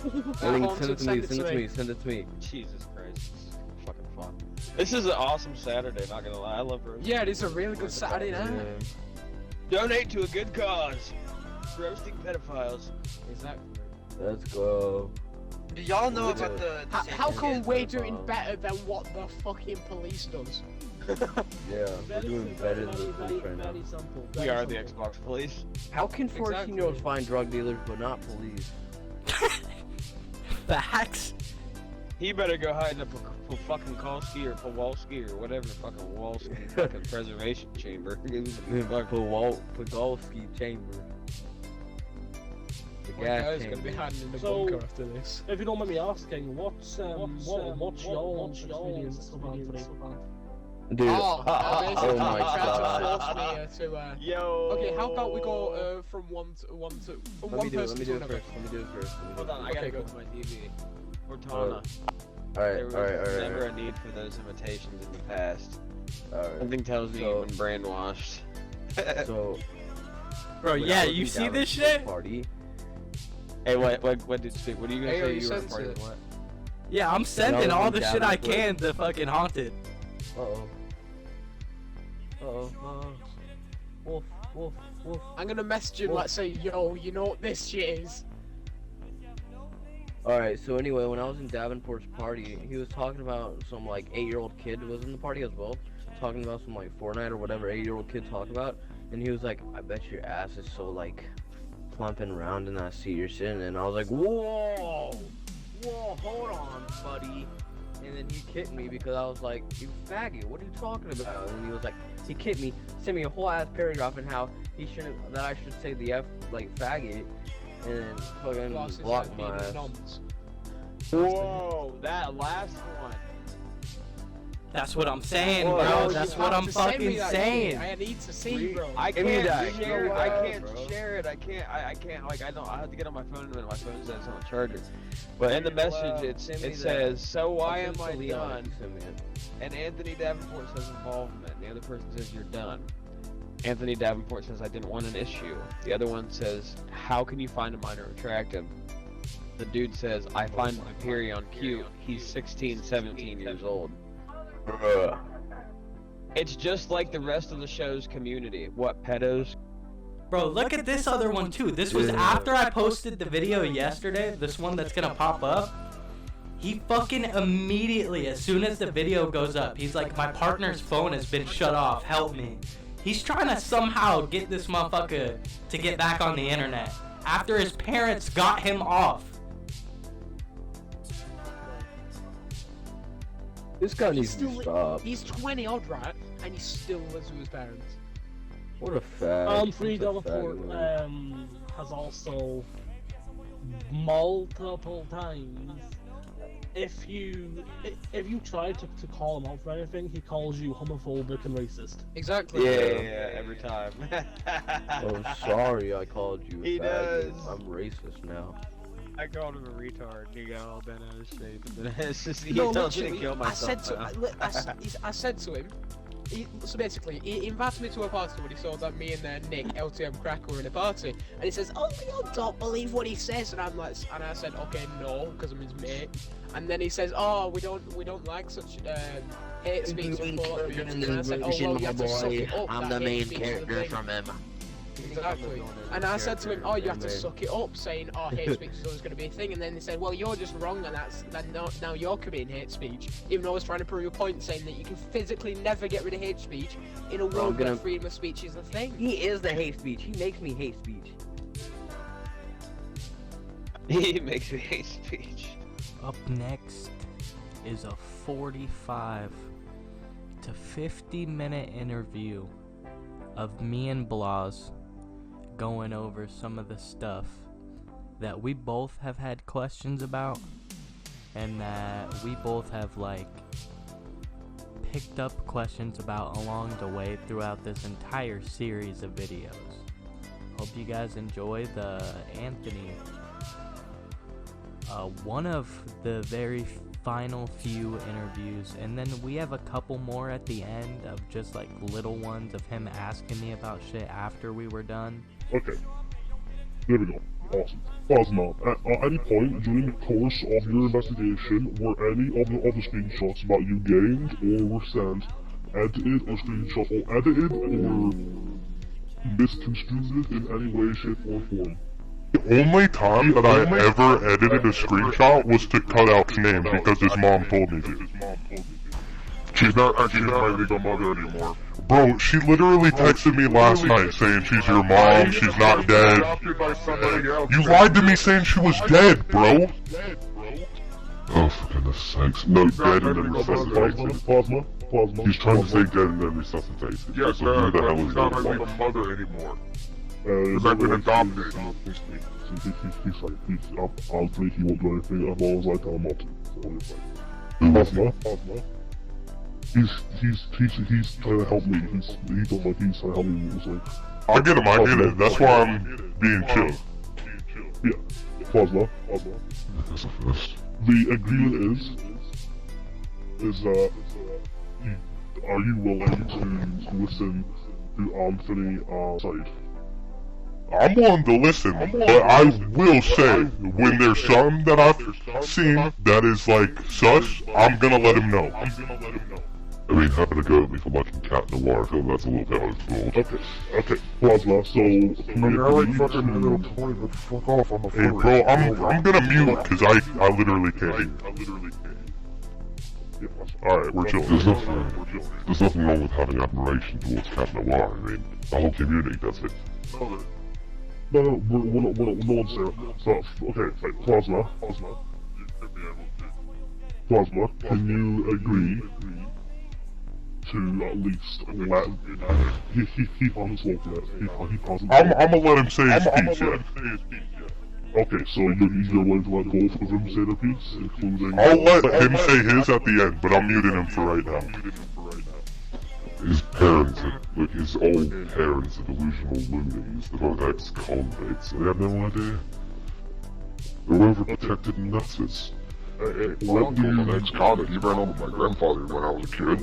Send Haunted, it to me, send it to me. Jesus Christ, this is fucking fun. This is an awesome Saturday, not gonna lie. I love roasting. Yeah, it is a really good Saturday night. Donate to a good cause. Roasting pedophiles. Exactly. Let's go. Do y'all know Let's about go. the How come kid? we're doing better than what the fucking police does? Yeah, we're doing better than the police right now. Very simple. We are the Xbox police. How can 14-year-olds Exactly. find drug dealers but not police? Facts. He better go hide in a fucking Kolsky or Powalski or whatever fucking Walski fucking preservation chamber. Podolsky chamber. The One gas guy's gonna be chamber. hiding in the So- bunker after this. If you don't mind me asking, what's your experience of Anthony? Dude, Oh, basically, oh my he tried god. to force me to. Yo. Okay, how about we go from one person Let me do to it another? first. Let me do it first. Hold on, I gotta go to my TV. Cortana. There was never a need for those imitations in the past. Something tells me you've been brainwashed. So, Bro, when I yeah, was you in see Davenport this shit? Party, Hey, what did you speak? What are you gonna Hey, yo, say you you were sensed part of it. what? Yeah, I'm sending was all in the shit I Davenport. can to fucking Haunted. Wolf, wolf, wolf. I'm gonna message him like say, yo, you know what this shit is? Alright, so anyway, when I was in Davenport's party, he was talking about some like 8-year-old kid was in the party as well, talking about some like Fortnite or whatever 8-year-old kid talk about, and he was like, I bet your ass is so like plumping around in that seat you're sitting in. I was like, whoa, hold on, buddy. And then he kicked me because I was like, you faggot, what are you talking about? And he was like, he kicked me, sent me a whole ass paragraph on how he shouldn't, that I should say the F like faggot, and then fucking Glasses blocked and my being ass. noms. Whoa, that last one. That's what I'm saying, Whoa, bro. you That's You what have I'm to send me fucking that saying. shit. I need to see, bro. I Give me can't that. share it. Go I out, can't bro. share it. I can't. Like, I have to get on my phone and my phone says on charger. But in the message, Send me it that. says, so why I'll am send I to Leon done? if you send me it. And Anthony Davenport says involvement. The other person says you're done. Anthony Davenport says I didn't want an issue. The other one says, how can you find a minor attractive? The dude says, I find Hyperion cute. He's 16, 17 years old. It's just like the rest of the show's community. What, pedos? Bro, look at this other one too. This was after I posted the video yesterday, this one that's gonna pop up. He fucking immediately, as soon as the video goes up, he's like, my partner's phone has been shut off, help me. He's trying to somehow get this motherfucker to get back on the internet after his parents got him off. This guy He's needs to still, stop. he's 20 odd, right? And he still lives with his parents. What a fag. Free What a Davenport fag. has also multiple times. If you try to call him out for anything, he calls you homophobic and racist. Exactly. Yeah, every time. Oh, sorry I called you a He faggot. does. I'm racist now. I called him a retard. He got all bent out of shape. And then it's just, he No, tells me to literally, kill I said myself. to I said to him, so basically, he invited me to a party when he saw that me and Nick, LTM Crack, were in a party, and he says, "Oh, you don't believe what he says," and I'm like, and I said, "Okay, no," because I'm his mate, and then he says, "Oh, we don't like such hate speech and all that," and I said, "Oh, well, you have to suck it up." I'm that the hate main speech is a character thing." from him. Exactly. And I said to him, "Oh, you have to suck it up," saying, "Oh, hate speech is always going to be a thing." And then he said, "Well, you're just wrong, and now you're committing hate speech." Even though I was trying to prove a point, saying that you can physically never get rid of hate speech in a world where freedom of speech is a thing. He is the hate speech. He makes me hate speech. He makes me hate speech. Up next is a 45 to 50-minute interview of me and Blaaz going over some of the stuff that we both have had questions about and that we both have like picked up questions about along the way throughout this entire series of videos. Hope you guys enjoy the Anthony, one of the very final few interviews, and then we have a couple more at the end of just like little ones of him asking me about shit after we were done. Okay. There we go. Awesome. Now, at any point during the course of your investigation, were any of the screenshots about you gained or were sent edited or screenshot or edited or misconstrued in any way, shape, or form? The only time that I ever edited a screenshot was to cut out his name because his mom told me to. She's not actually my legal mother anymore. Bro, she literally texted me last night saying she's your mom, she's not dead. You lied to me saying she was dead, bro. Oh, for goodness sakes. No, dead and then resuscitated. Plasma. He's trying to say dead and then resuscitated. Yes, so who the hell she's is not my that? legal mother anymore. Because I've been adopted. He's like, Anthony, he won't do anything. I've always like, I'm not. Plasma. He's trying to help me. He's trying to help me. It was like, I get it. That's why I'm being chill. Yeah. Plasma. The agreement is that are you willing to listen to Anthony side? I'm willing to listen, but I will say, when there's something that I've seen that is like sus, I'm gonna let him know. I mean, having a go at me for liking Cat Noir, I feel that's a little bit overboard. Okay, Plasma, so... I mean, I like fucking my little toy, but fuck off, I'm a Hey bro, I'm gonna mute, cause I literally can't hear. Alright, we're chilling. There's nothing wrong with having admiration towards Cat Noir. I mean, the whole community does it. No, we're not saying so, okay, Plasma, can you agree to at least let he hasn't spoken yet. He hasn't. I'm gonna let him say his piece, yeah. Okay, so you're willing to let both of them say their piece, including... I'll let him say his at the end, but I'm muting him for right now. His parents are, his old parents are delusional loonies. They're both ex-convicts. They have no idea. They're overprotected nutters. Let me an ex-convict. He ran over my grandfather when I was a kid.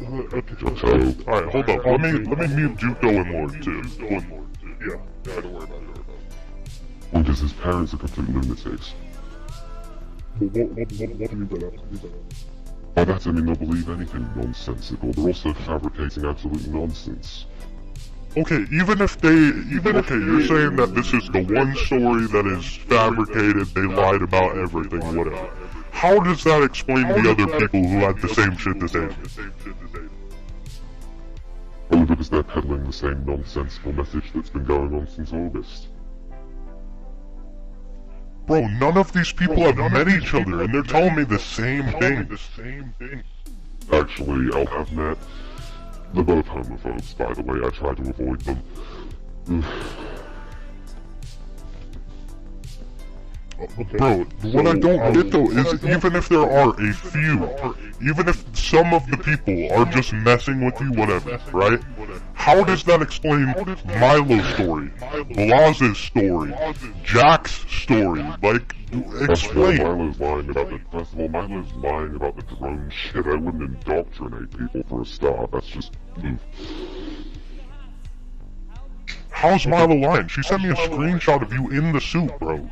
Alright, hold up. Let me mute Juco and Lord too. Yeah, don't worry about it. Well, because his parents are complete lunatics. What do you mean by that? By that I mean they'll believe anything nonsensical. They're also fabricating absolute nonsense. Okay, even if you're saying that this is the one story that is fabricated, they lied about everything, whatever. How does that explain the other people who had the same shit to say? Only because they're peddling the same nonsensical message that's been going on since August. Bro, none of these people have met each other, and they're telling me the same thing. Actually, I'll have met. They're both homophobes, by the way. I try to avoid them. Bro, what I don't get though is even if there are a few, even if some of the people are just messing with you, whatever, right? How does that explain Milo's story, Blaaz's story, Jack's story? Like, explain. Milo's lying about the, first of all, Milo's lying about the drone shit. I wouldn't indoctrinate people for a start. That's just... How's Milo lying? She sent me a screenshot of you in the suit, bro.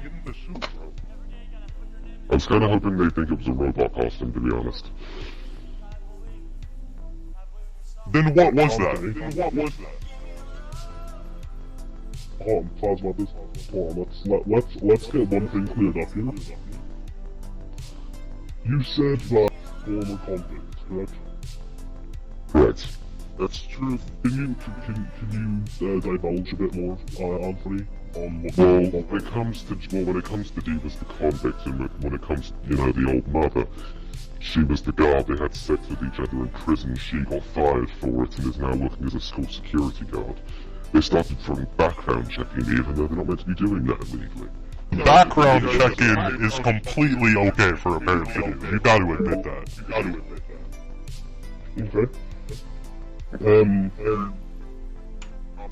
I was kinda hoping they think it was a robot costume, to be honest. Then what was that? Hold on, pause about this. Hold on, let's get one thing cleared up here. You said that former convicts, correct? Correct. That's true. Can you divulge a bit more, Anthony, on what? Well, when it comes to Dee was the convict, and when it comes to, the old mother, she was the guard. They had sex with each other in prison. She got fired for it and is now working as a school security guard. They started from background checking, even though they're not meant to be doing that illegally. Background check-in is completely okay for a parent to do. You gotta admit that. Okay.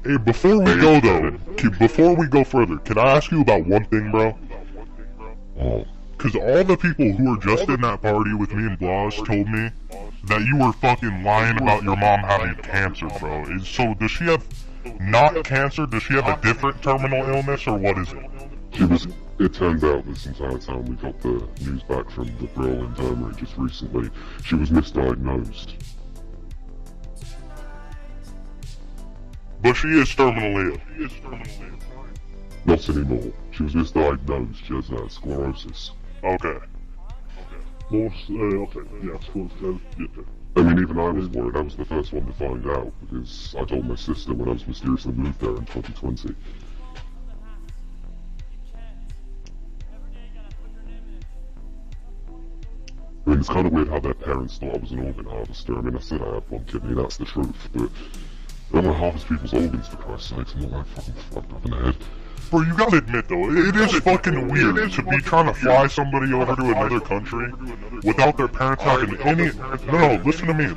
Hey, before we go further, can I ask you about one thing, bro? Oh. Cause all the people who were just in that party with me and Blaaz told me that you were fucking lying about your mom having cancer, bro. So does she have not cancer? Does she have a different terminal illness, or what is it? It turns out this entire time we got the news back from the girl in Dermary just recently. She was misdiagnosed. But she is terminally ill. Not anymore. She was misdiagnosed. She has sclerosis. Okay. Okay, yeah, sclerosis. Yeah. I mean, even I was worried. I was the first one to find out because I told my sister when I was mysteriously moved there in 2020. I mean, it's kind of weird how their parents thought I was an organ harvester. I mean, I said I had one kidney, that's the truth, but I don't want to harvest people's organs, for Christ's sakes. I'm not that fucking fucked up in the head. Bro, you gotta admit though, it is fucking weird to be trying to fly somebody over to another country without their parents having any... No, listen to me.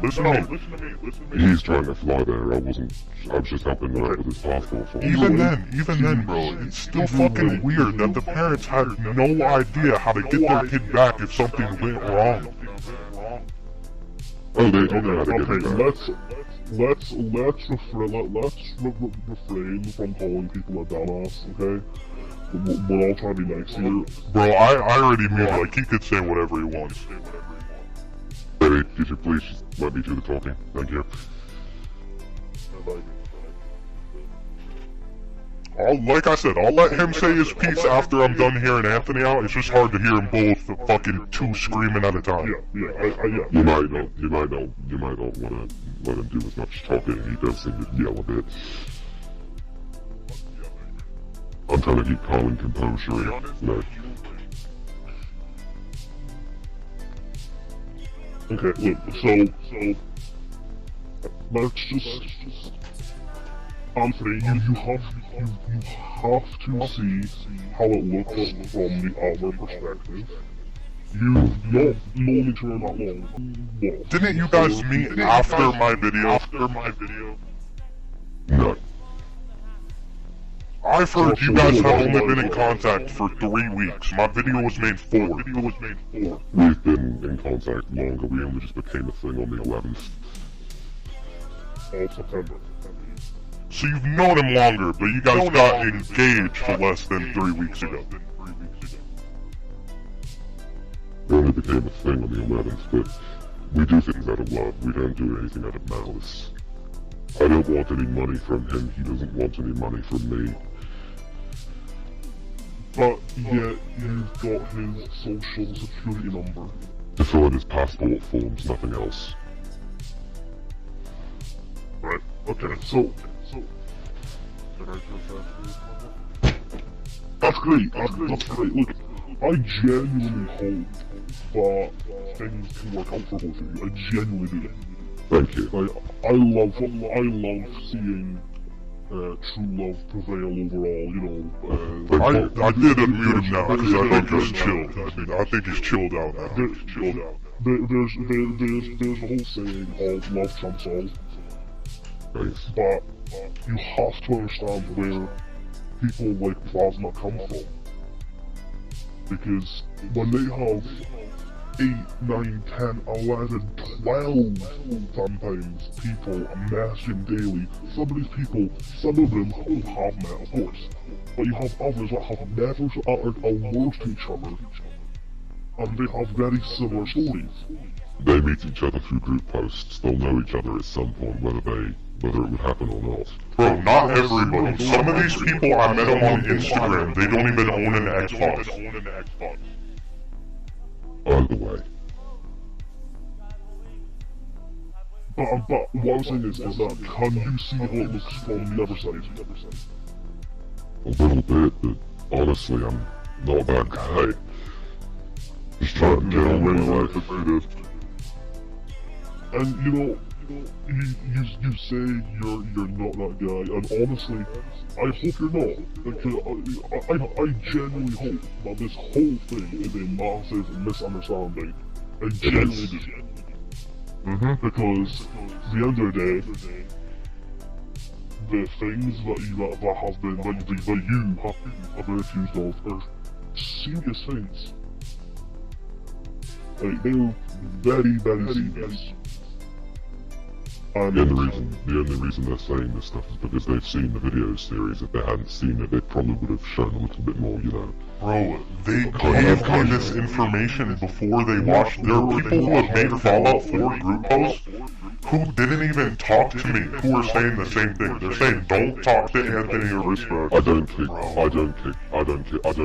He's trying to fly there, I was just helping him out with his passport for him. Even then, bro, it's still fucking weird that the parents had no idea how to get their kid back if something went wrong. Oh, they don't know how to get it back. Let's refrain from calling people a dumbass, okay? We're all trying to be nice here. Bro, I already mean like he could say whatever he wants. Hey, could you please just let me do the talking? Thank you. Like I said, I'll let him say his piece after I'm done hearing Anthony out. It's just hard to hear them both fucking two screaming at a time. Yeah. You might not want to let him do as much talking. He does seem to yell a bit. I'm trying to keep calm and composure. No. Okay, look, so let's just Anthony, you have to see how it looks from the other perspective. You've not known each other that long. What? Didn't you guys meet after my video? No. I've heard you guys have only been in contact for 3 weeks. My video was made 4. We've been in contact longer. We only just became a thing on the 11th. Of September. So you've known him longer, but you guys got engaged less than 3 weeks ago. We only became a thing on the 11th, but we do things out of love. We don't do anything out of malice. I don't want any money from him. He doesn't want any money from me. But yet you've got his social security number. To fill in his passport forms, nothing else. Right, okay, so... That's great, that's great. Look, I genuinely hope that things can work out for both of you. I genuinely do. Thank you. I love seeing true love prevail overall, you know. I did unmute him now because I think he's chilled. I think he's chilled out now. There's a whole saying called love trumps all. Nice. But you have to understand where people like Plasma come from. Because when they have 8, 9, 10, 11, 12 sometimes people messaging daily, some of these people, some of them have met, of course, but you have others that have never uttered a word to each other, and they have very similar stories. They meet each other through group posts. They'll know each other at some point, whether it would happen or not. Bro, not everybody. Some of these people I met them on Instagram. They don't even own an Xbox. Either way. But what I'm saying is that can you see how it looks from the other side? A little bit, but honestly, I'm not a bad guy. Just trying to get on with my life and do this. And you know, you say you're not that guy, and honestly, I hope you're not. Because I genuinely hope that this whole thing is a massive misunderstanding. I genuinely do. Because at the end of the day, the things that you have been accused of are serious things. Like, they're very, very serious. The only reason they're saying this stuff is because they've seen the video series. If they hadn't seen it, they probably would have shown a little bit more, you know. Bro, they gave me this information before they watched. There are people who have made Fallout 4 group posts who didn't even talk to me who are saying the same thing. They're saying don't talk to Anthony or respect. I don't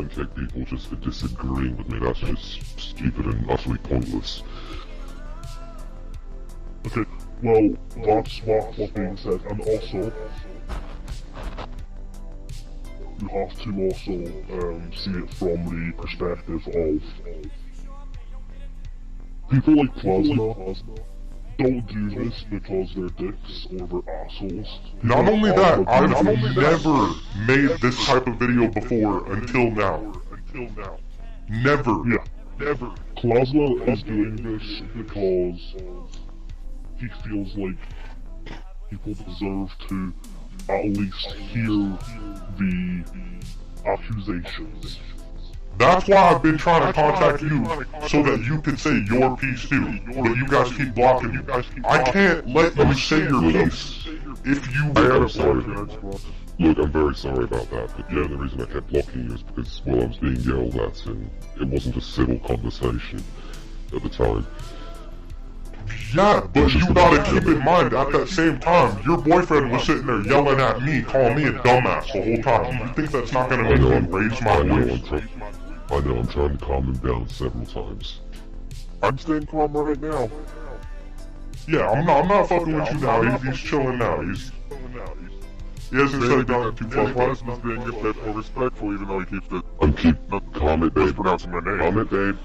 kick people just for disagreeing with me. That's just stupid and utterly pointless. Okay, well, that's what being said, and also, you have to also see it from the perspective of people like Plasma don't do this because they're dicks or they're assholes. Not only that, I've never made this type of video before until now. Never. Yeah, never. Plasma is doing this because he feels like people deserve to at least hear the accusations. That's why I've been trying to contact you so that you can say your piece too, but you guys keep blocking me. I can't let you say your piece if you I'm sorry. Look, I'm very sorry about that, but yeah, the reason I kept blocking you is because, well, I was being yelled at and it wasn't a civil conversation at the time. Yeah, but you gotta keep in mind, at that same time, your boyfriend was sitting there yelling at me, calling me a dumbass the whole time. You think that's not gonna make me raise my voice? I know, I'm trying to calm him down several times. I'm staying calm right now. Yeah, I'm not fucking with you now. He's chilling now. He hasn't said nothing too far. Plasma's being a bit more respectful, even though he keeps the... calm it, babe. Pronouncing my name. Calm it, babe.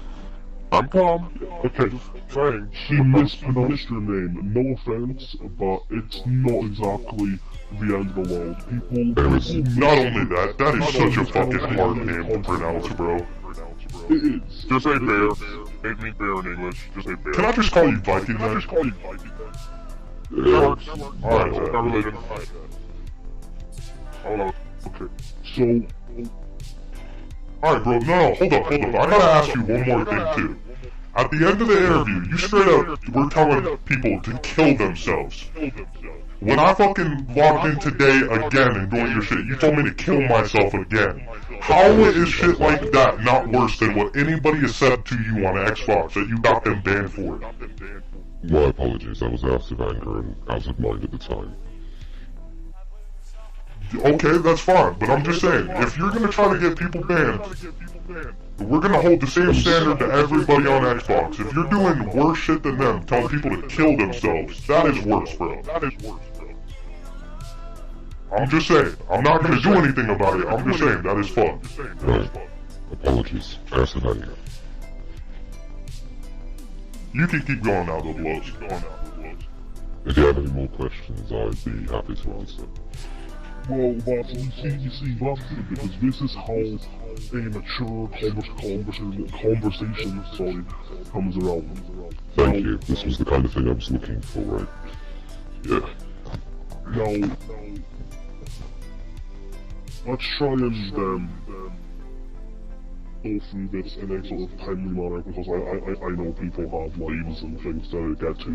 I'm calm. Okay, saying he mispronounced your name. No offense, but it's not exactly the end of the world. People... Not only that, that is such a fucking hard name to pronounce, bro. It is. Just say bear. Make me bear in English. Just say bear. Can I just call you Viking then? Yeah. Alright, not related. Hold on. Okay, so... Alright, bro, no, hold up. I gotta ask you one more thing, too. At the end of the interview, you straight up were telling people to kill themselves. When I fucking logged in today again and doing your shit, you told me to kill myself again. How is shit like that not worse than what anybody has said to you on Xbox that you got them banned for? My apologies, I was out of anger and out of mind at the time. Okay, that's fine, but I'm just saying, if you're gonna try to get people banned, we're gonna hold the same standard to everybody on Xbox. If you're doing worse shit than them, telling people to kill themselves, that is worse, bro. I'm just saying, I'm not gonna do anything about it, I'm just saying, that is fucked. Right. Apologies, out of anger. You can keep going now, though, Blaaz. If you have any more questions, I'd be happy to answer. Well, but you see, that's it, because this is how a mature conversation comes around. Thank you, this was the kind of thing I was looking for, right? Yeah. Now, let's try and go through this in a sort of timely manner, because I know people have lives and things to get to,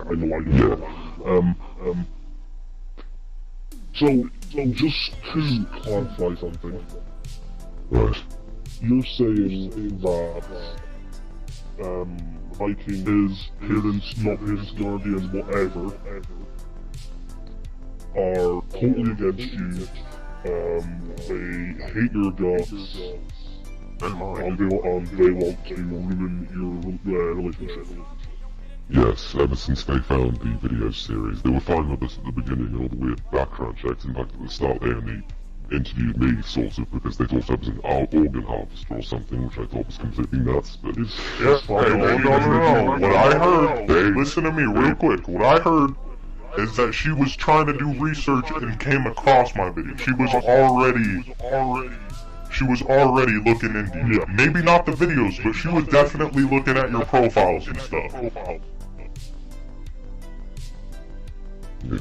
I know I do. Yeah. So, just to clarify something. Right. You're saying that, Viking, his parents, not his guardians, whatever, are totally against you, they hate your guts, and they want to ruin your relationship. Yes, ever since they found the video series, they were fine with us at the beginning and all the weird background checks. In fact, at the start they only interviewed me, sort of, because they thought I was an organ harvester or something, which I thought was completely nuts, but it's fine. Hey, no. What I heard, listen to me real quick, what I heard is that she was trying to do research and came across my video. She was already looking into you. Yeah. Maybe not the videos, but she was definitely looking at your profiles and stuff. Yeah.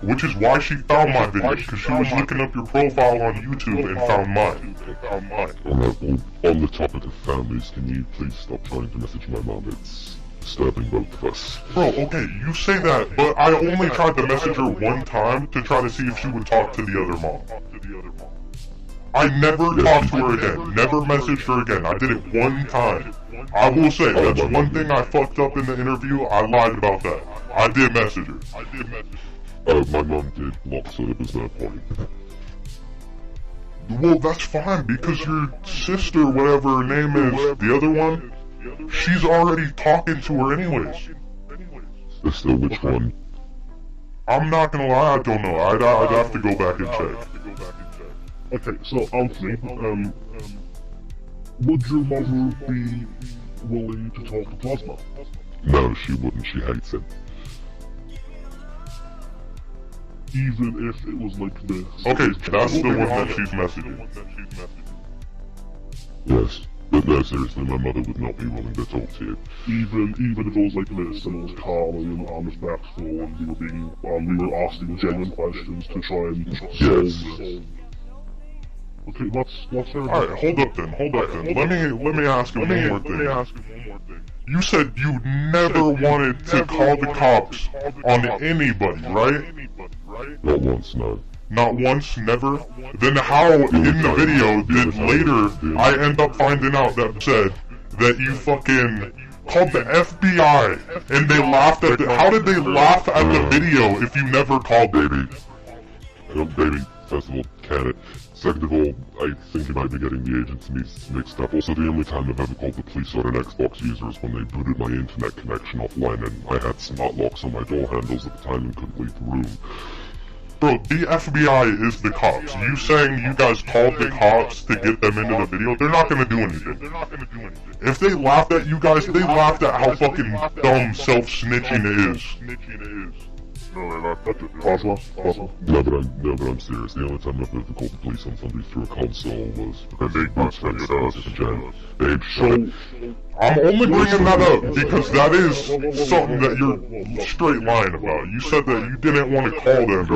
Which is why she found my video, because she was looking up your profile on YouTube and found mine. On the topic of families, can you please stop trying to message my mom? It's disturbing both of us. Bro, okay, you say that, but I only tried to message her one time to try to see if she would talk to the other mom. I never talked to her again, never messaged her again. I did it one time. I will say, that's one thing I fucked up in the interview, I lied about that. I did message her. My mom did block, so there was no point. Well, that's fine, because your sister, whatever her name is, the other one, she's already talking to her anyways. Sister, which one? I'm not gonna lie, I don't know. I'd have to go back and check. Okay, so Anthony, would your mother be willing to talk to Plasma? No, she wouldn't. She hates him. Even if it was like this. Okay, that's the one that she's messaging. Yes, but no, seriously, my mother would not be willing to talk to you. Even if it was like this, and it was calm and respectful, and we were asking genuine questions to try and solve this. Okay, that's fair. Alright, hold up then. Let me ask you one more thing. You said you never wanted to call the cops on anybody, right? Not once, no. Not once, never? Then how in the video did later I end up finding out that said that you fucking called the FBI and they laughed at how did they laugh at the video if you never called baby? Baby, first of all, can it? Second of all, I think you might be getting the agents mixed up. Also, the only time I've ever called the police on an Xbox user is when they booted my internet connection offline and I had smart locks on my door handles at the time and couldn't leave the room. Bro, the FBI is the cops. You saying you guys called the cops to get them into the video, they're not gonna do anything. If they laughed at you guys, they laughed at how fucking dumb self-snitching it is. No, but I'm serious. The only time I've ever called the police on somebody through a console was because they boots my status in jail. Babe, shut it. I'm only bringing that up because that is something that you're straight lying about. You said that you didn't want to call them,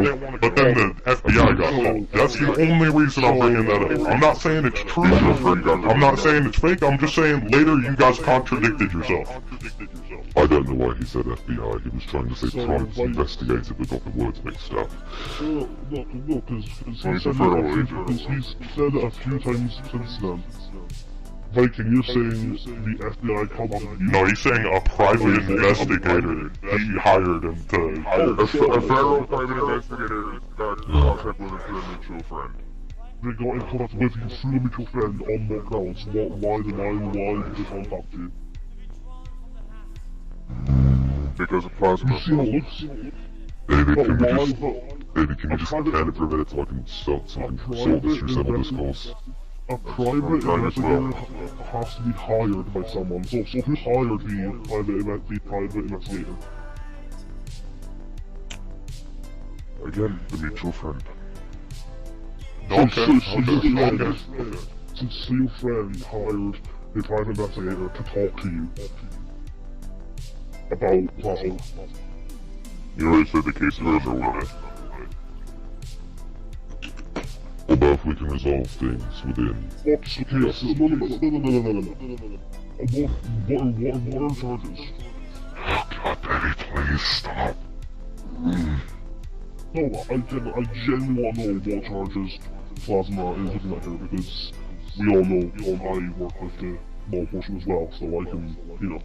but then the FBI got called. That's the only reason I'm bringing that up. I'm not saying it's true. I'm not saying it's fake. I'm just saying later you guys contradicted yourself. I don't know why he said FBI. He was trying to say private investigator, but got the words mixed up. No, because he's said it a few times since then. Viking, you're saying the FBI called on you? No, he's saying a private investigator. He hired him to... A federal private investigator got in contact with a mutual friend. They got in contact with you through a mutual friend on what grounds? Why did they contact you? Because of plasma. Baby, can you just stand it for a minute so I can solve this through simple discourse? A private investigator has to be hired by someone. So who hired the private investigator? Again, the mutual friend. Okay. So your friend hired a private investigator to talk to you about plasma. You already said the case is over with. Although if we can resolve things within... What's the case? No. What are charges? Oh God, baby, please stop. No, I genuinely want to know what charges Plasma is looking at here, because we all know I work with the law enforcement as well, so I can,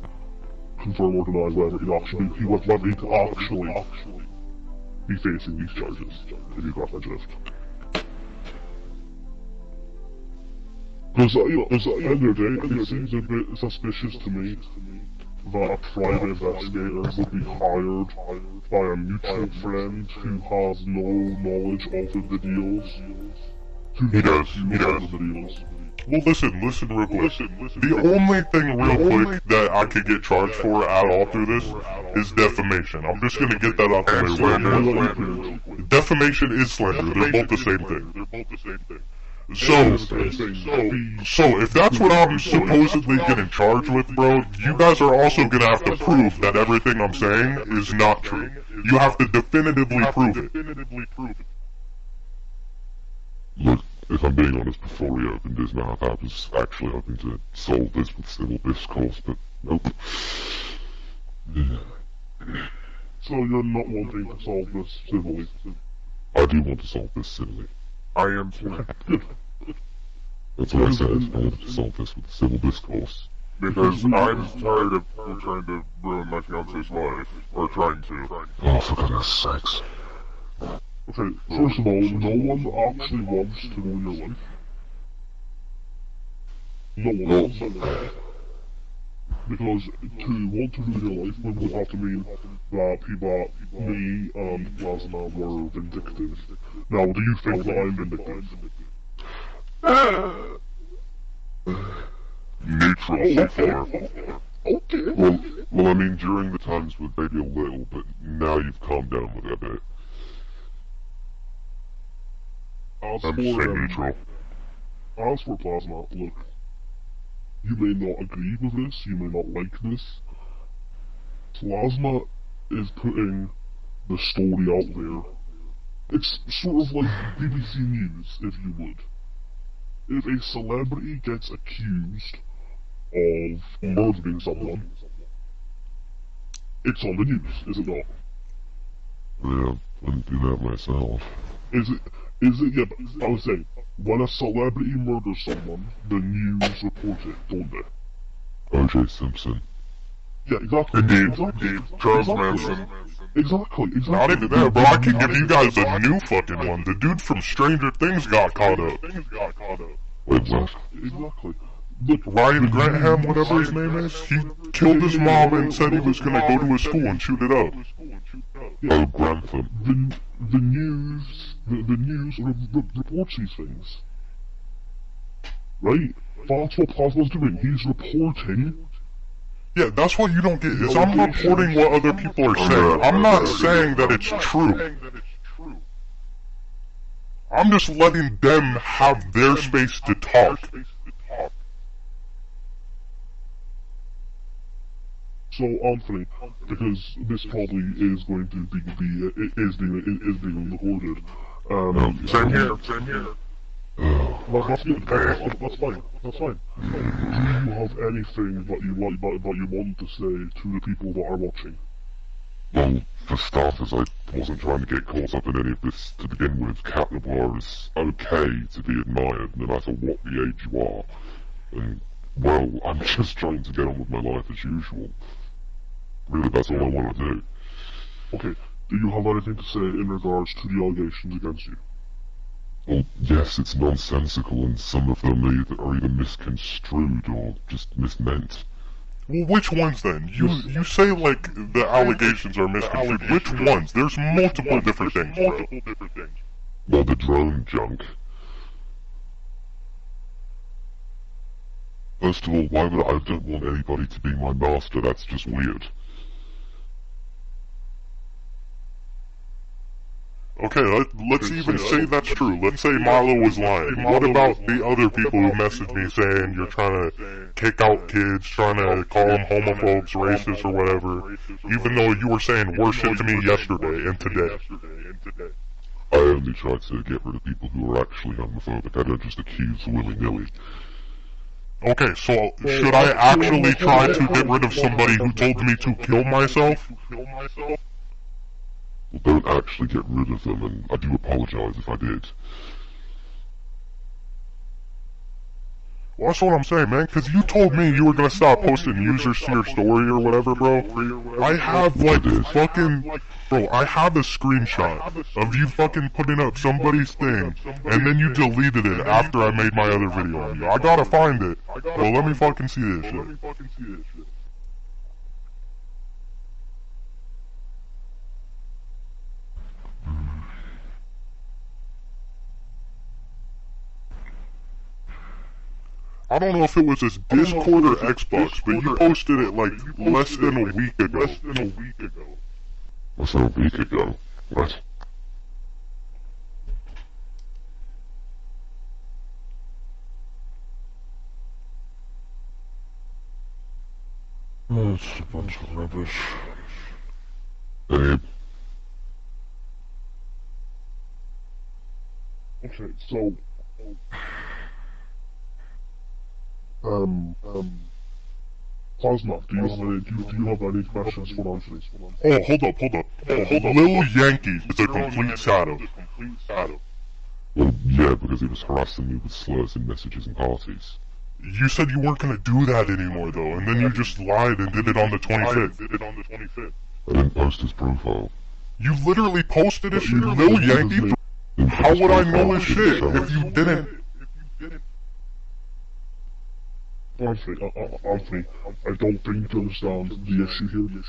confirm or deny whether he could actually be facing these charges, if you got my drift. Because, at the end of the day, it seems a bit suspicious to me that a private investigator would be hired by a mutual friend who has no knowledge of the videos. He does. Well, listen real quick. The only thing real quick that I could get charged for at all through this is defamation. I'm just gonna get that out the way right now. Defamation is slander. They're both the same thing. So if that's what I'm supposedly getting charged with, bro, you guys are also gonna have to prove that everything I'm saying is not true. You have to definitively prove it. Look, if I'm being honest, before we opened this mouth, I was actually hoping to solve this with civil discourse, but nope. So you're not wanting to solve this civilly? I do want to solve this civilly. I am too. That's what I said. I wanted to solve this with civil discourse. Because I'm tired of people trying to ruin my fiance's life. Or trying to. Oh, for goodness sakes. Okay, first of all, no one actually wants to know your life. No one wants. Because to want to know your life would have to mean that people, me and Plasma were vindictive. Now, do you think that I'm vindictive? Neutral so far. Okay. Well, I mean, during the times with maybe a little, but now you've calmed down with it a bit. I'm saying neutral. As for Plasma, look, you may not agree with this, you may not like this. Plasma is putting the story out there. It's sort of like BBC News, if you would. If a celebrity gets accused of murdering someone, it's on the news, is it not? Yeah, I wouldn't do that myself. Is it, yeah, but I was saying, when a celebrity murders someone, the news report it, don't they? O.J. Simpson. Yeah, exactly. Indeed. Charles Manson. Exactly. Not even that, bro. I can give you guys a new fucking one. The dude from Stranger Things got caught up. Wait, what? Exactly. Look, Ryan Grantham, whatever his name is, he killed his mom and said he was gonna go to his school and shoot it up. Oh, Grantham. The news reports these things. Right? That's what Plasma's doing. He's reporting. Yeah, that's what you don't get, is I'm reporting what other people are saying. I'm not saying that it's true. I'm just letting them have their space to talk. So, Anthony, because this probably is going to be being recorded. Same here. That's fine. Do you have anything that you want to say to the people that are watching? Well, for starters, I wasn't trying to get caught up in any of this to begin with. Captain Blaaz is okay to be admired, no matter what the age you are. And, well, I'm just trying to get on with my life as usual. Really, that's all I want to do. Okay, do you have anything to say in regards to the allegations against you? Well, yes, it's nonsensical, and some of them are either misconstrued or just mismeant. Well, which ones then? You say, like, the allegations are misconstrued. Which ones? There's multiple different things, bro. Well, the drone junk. First of all, why would I don't want anybody to be my master? That's just weird. Okay, let's even say that's true. Let's say Milo was lying. What about the other people who messaged me saying you're trying to kick out kids, trying to call them homophobes, racist, or whatever, even though you were saying worse shit to me yesterday and today? I only try to get rid of people who are actually homophobic. I don't just accuse willy-nilly. Okay, so should I actually try to get rid of somebody who told me to kill myself? Well, don't actually get rid of them, and I do apologize if I did. Well, that's what I'm saying, man, because you told me you were gonna stop posting users to your story or whatever, bro. I have, like, fucking... Bro, I have a screenshot of you fucking putting up somebody's thing, and then you deleted it after I made my other video on you. I gotta find it. Well, let me fucking see this shit. I don't know if it was his Discord or Xbox, but you posted it like less than a week ago. Less than a week ago? What? Oh, it's a bunch of rubbish. Babe. Okay, so... Plasma, do you have any questions for Anthony? Oh, hold up. Lil Yankee is a complete shadow. Well, yeah, because he was harassing me with slurs in messages and parties. You said you weren't gonna do that anymore though, and then you just lied and did it on the 25th. I didn't post his profile. You literally posted it, you little Yankee. How would I know his shit if you didn't? Anthony, I don't think you understand the issue here.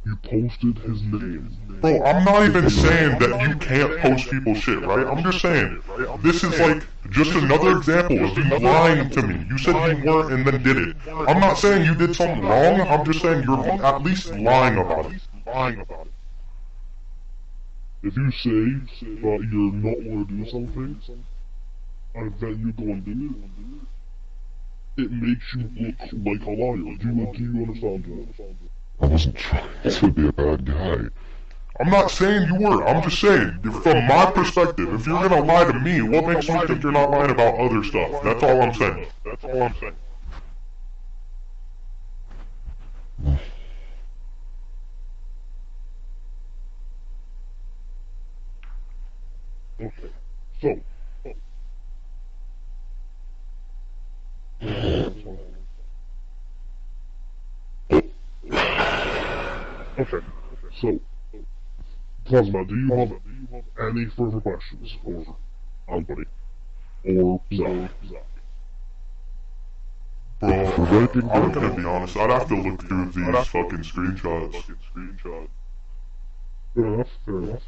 You posted his name. Bro, I'm not even saying that you can't post people's shit, right? I'm just saying, this is like, just another example of you lying to me. You said you weren't and then did it. I'm not saying you did something wrong, I'm just saying you're at least lying about it. If you say that you're not going to do something, and then you go and do it, it makes you look like a liar. Do you understand that? I wasn't trying to be a bad guy. I'm not saying you were, I'm just saying, from my perspective, if you're gonna lie to me, what makes you think you're not lying about other stuff? That's all I'm saying. Okay, so... Okay, so... Plasma, do you have any further questions for Anthony? Or Zach? Bro, I'm gonna be honest, I'd have to look through these fucking screenshots. Fair enough.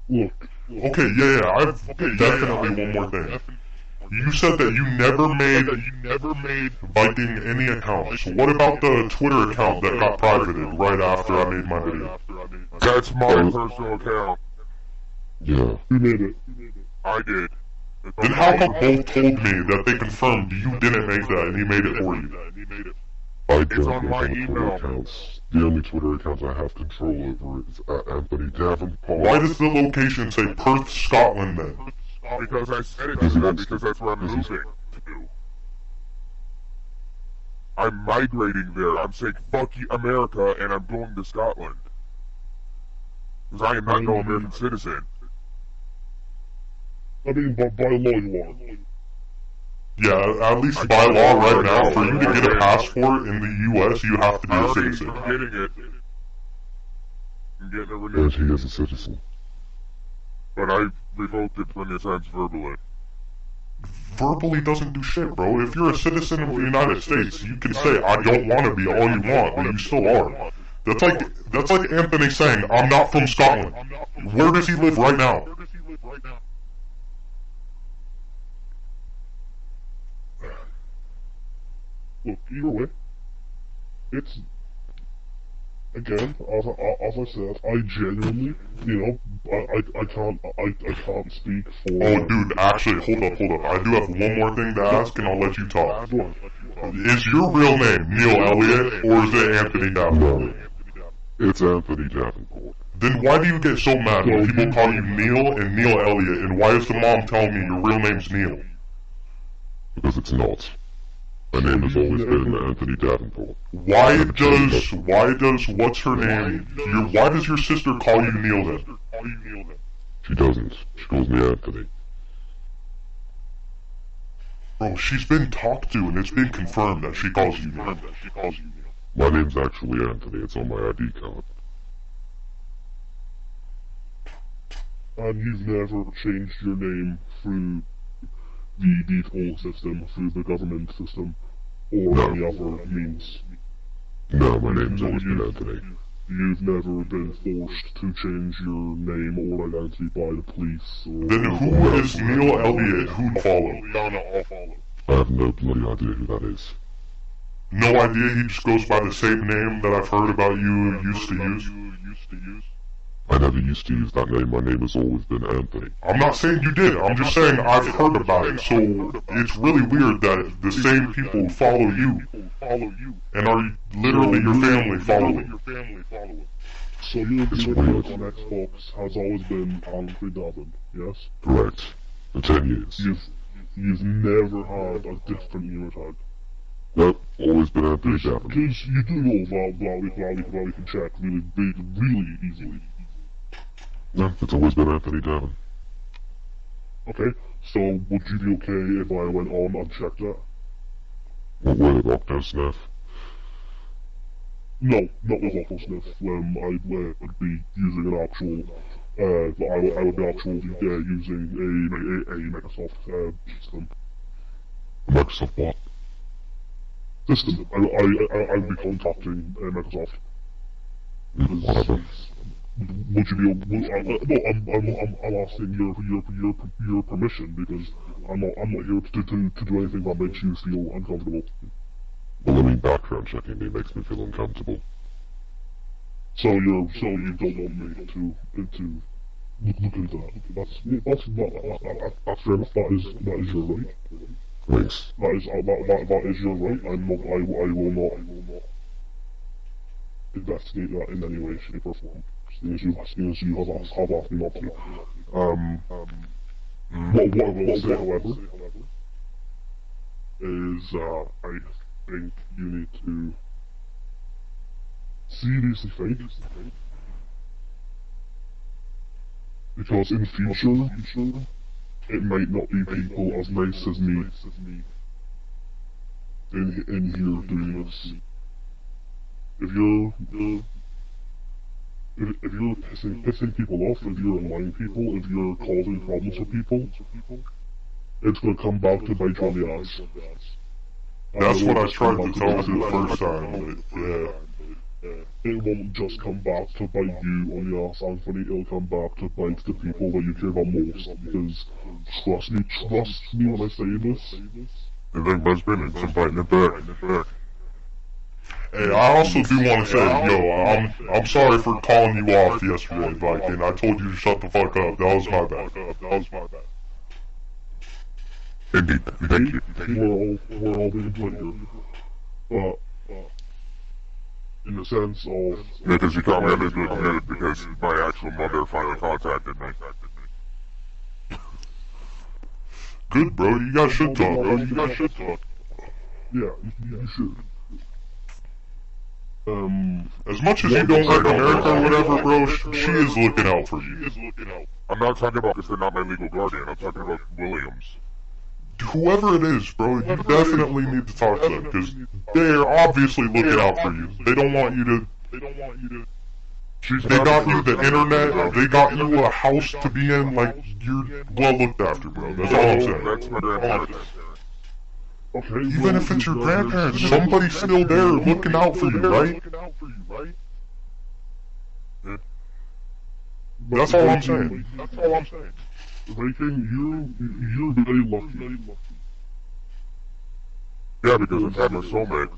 Look. Okay, yeah, I've definitely one more thing. You said that you never made Viking any accounts. What about the Twitter account that got privated right after I made my video? That's my personal account. Yeah. Who made it? I did. Then how come both told me that they confirmed you didn't make that and he made it for you? I don't make any Twitter accounts. The only Twitter accounts I have control over is Anthony Davenport. Why does the location say Perth, Scotland then? Because I said it to them, because that's where I'm moving to. I'm migrating there. I'm saying fuck you, America, and I'm going to Scotland. Because I am not no American citizen. I mean, by law you are. Yeah, at least by law right now, for you to get a passport in the US, you have to be a citizen. I'm getting it. I'm getting it renewed. Yes, he is a citizen. But I revoked it plenty of times verbally. Verbally doesn't do shit, bro. If you're a citizen of the United States, you can say, I don't want to be all you want, but you still are. That's like Anthony saying, I'm not from Scotland. Where does he live right now? Look, either way, it's... Again, as I said, I genuinely, I can't speak for... Oh, dude, actually, hold up. I do have one more thing to ask, and I'll let you talk. Is your real name Neil Elliott, or is it Anthony Davenport? No, it's Anthony Davenport. Then why do you get so mad when people call you Neil and Neil Elliott, and why is the mom telling me your real name's Neil? Because it's not. My name has always been Anthony Davenport. Why does what's her name? Why does your sister call you Neil then? She doesn't. She calls me Anthony. Bro, she's been talked to and it's been confirmed that she calls you Neil. My name's actually Anthony. It's on my ID card. And you've never changed your name through the default system, through the government system, or any other means. No, my name's always been Anthony. You've never been forced to change your name or identity by the police, or... Then who is Neil Elliott who'd follow? I have no bloody idea who that is. No idea he just goes by the same name that I've heard about you used to use? I never used to use that name. My name has always been Anthony. I'm not saying you did. I'm just saying I've heard about it. So it's really weird that the same people follow you and are literally your family following. So your account on Xbox has always been AnthonyDaven, yes? Correct. For 10 years. You've never had a different unit tag. Nope, always been AnthonyDaven. Because you do know that we can check really easily. No, it's always been AnthonyDaven. Okay, So, would you be okay if I went on and checked that? What were the lockdown sniff? No, not with local sniff. I would be using an actual, I would be actually using a Microsoft system. Microsoft what? System. I'd be contacting Microsoft. Whatever. Would you be? No, I'm asking your permission because I'm not here to do anything that makes you feel uncomfortable. Well, I mean, background checking me makes me feel uncomfortable. So you don't want me to look into that. That's fair enough. That is your right. Thanks. That is your right. I will not investigate that in any way, shape, or form. Seeing as you have asked me not to. What I will say, however, is I think you need to seriously think, because in future it might not be people as nice as me in here doing this. If you're pissing people off, if you're annoying people, if you're causing problems for people, it's gonna come back to bite you on the ass. That's what I tried to tell you the first time, but yeah. It won't just come back to bite you on the ass, Anthony. It'll come back to bite the people that you care about most. Because trust me when I say this. I think my spinning, I'm biting it back. Hey, I also do want to say, I'm sorry for calling you off yesterday, Viking. I told you to shut the fuck up. That was my bad. Indeed, thank you. We're all being played here. But in the sense of... Because you caught me on this minute because my actual mother finally contacted me. Good, bro. You got shit talk, bro. You got shit talk. Yeah, you should. As much as you don't like America or whatever, bro, she is looking out for you. I'm not talking about because they're not my legal guardian. I'm talking about Williams. Whoever it is, bro, you definitely need to talk to them, because they are obviously looking out for you. They don't want you to... They got you the internet, they got you a house to be in, like, you're well looked after, bro. That's all I'm saying. That's my grandparents. Okay, Even if it's your grandparents, somebody's still there looking out for you, right? That's all I'm saying. Viking, you're very lucky. Yeah, because I've had my soulmate.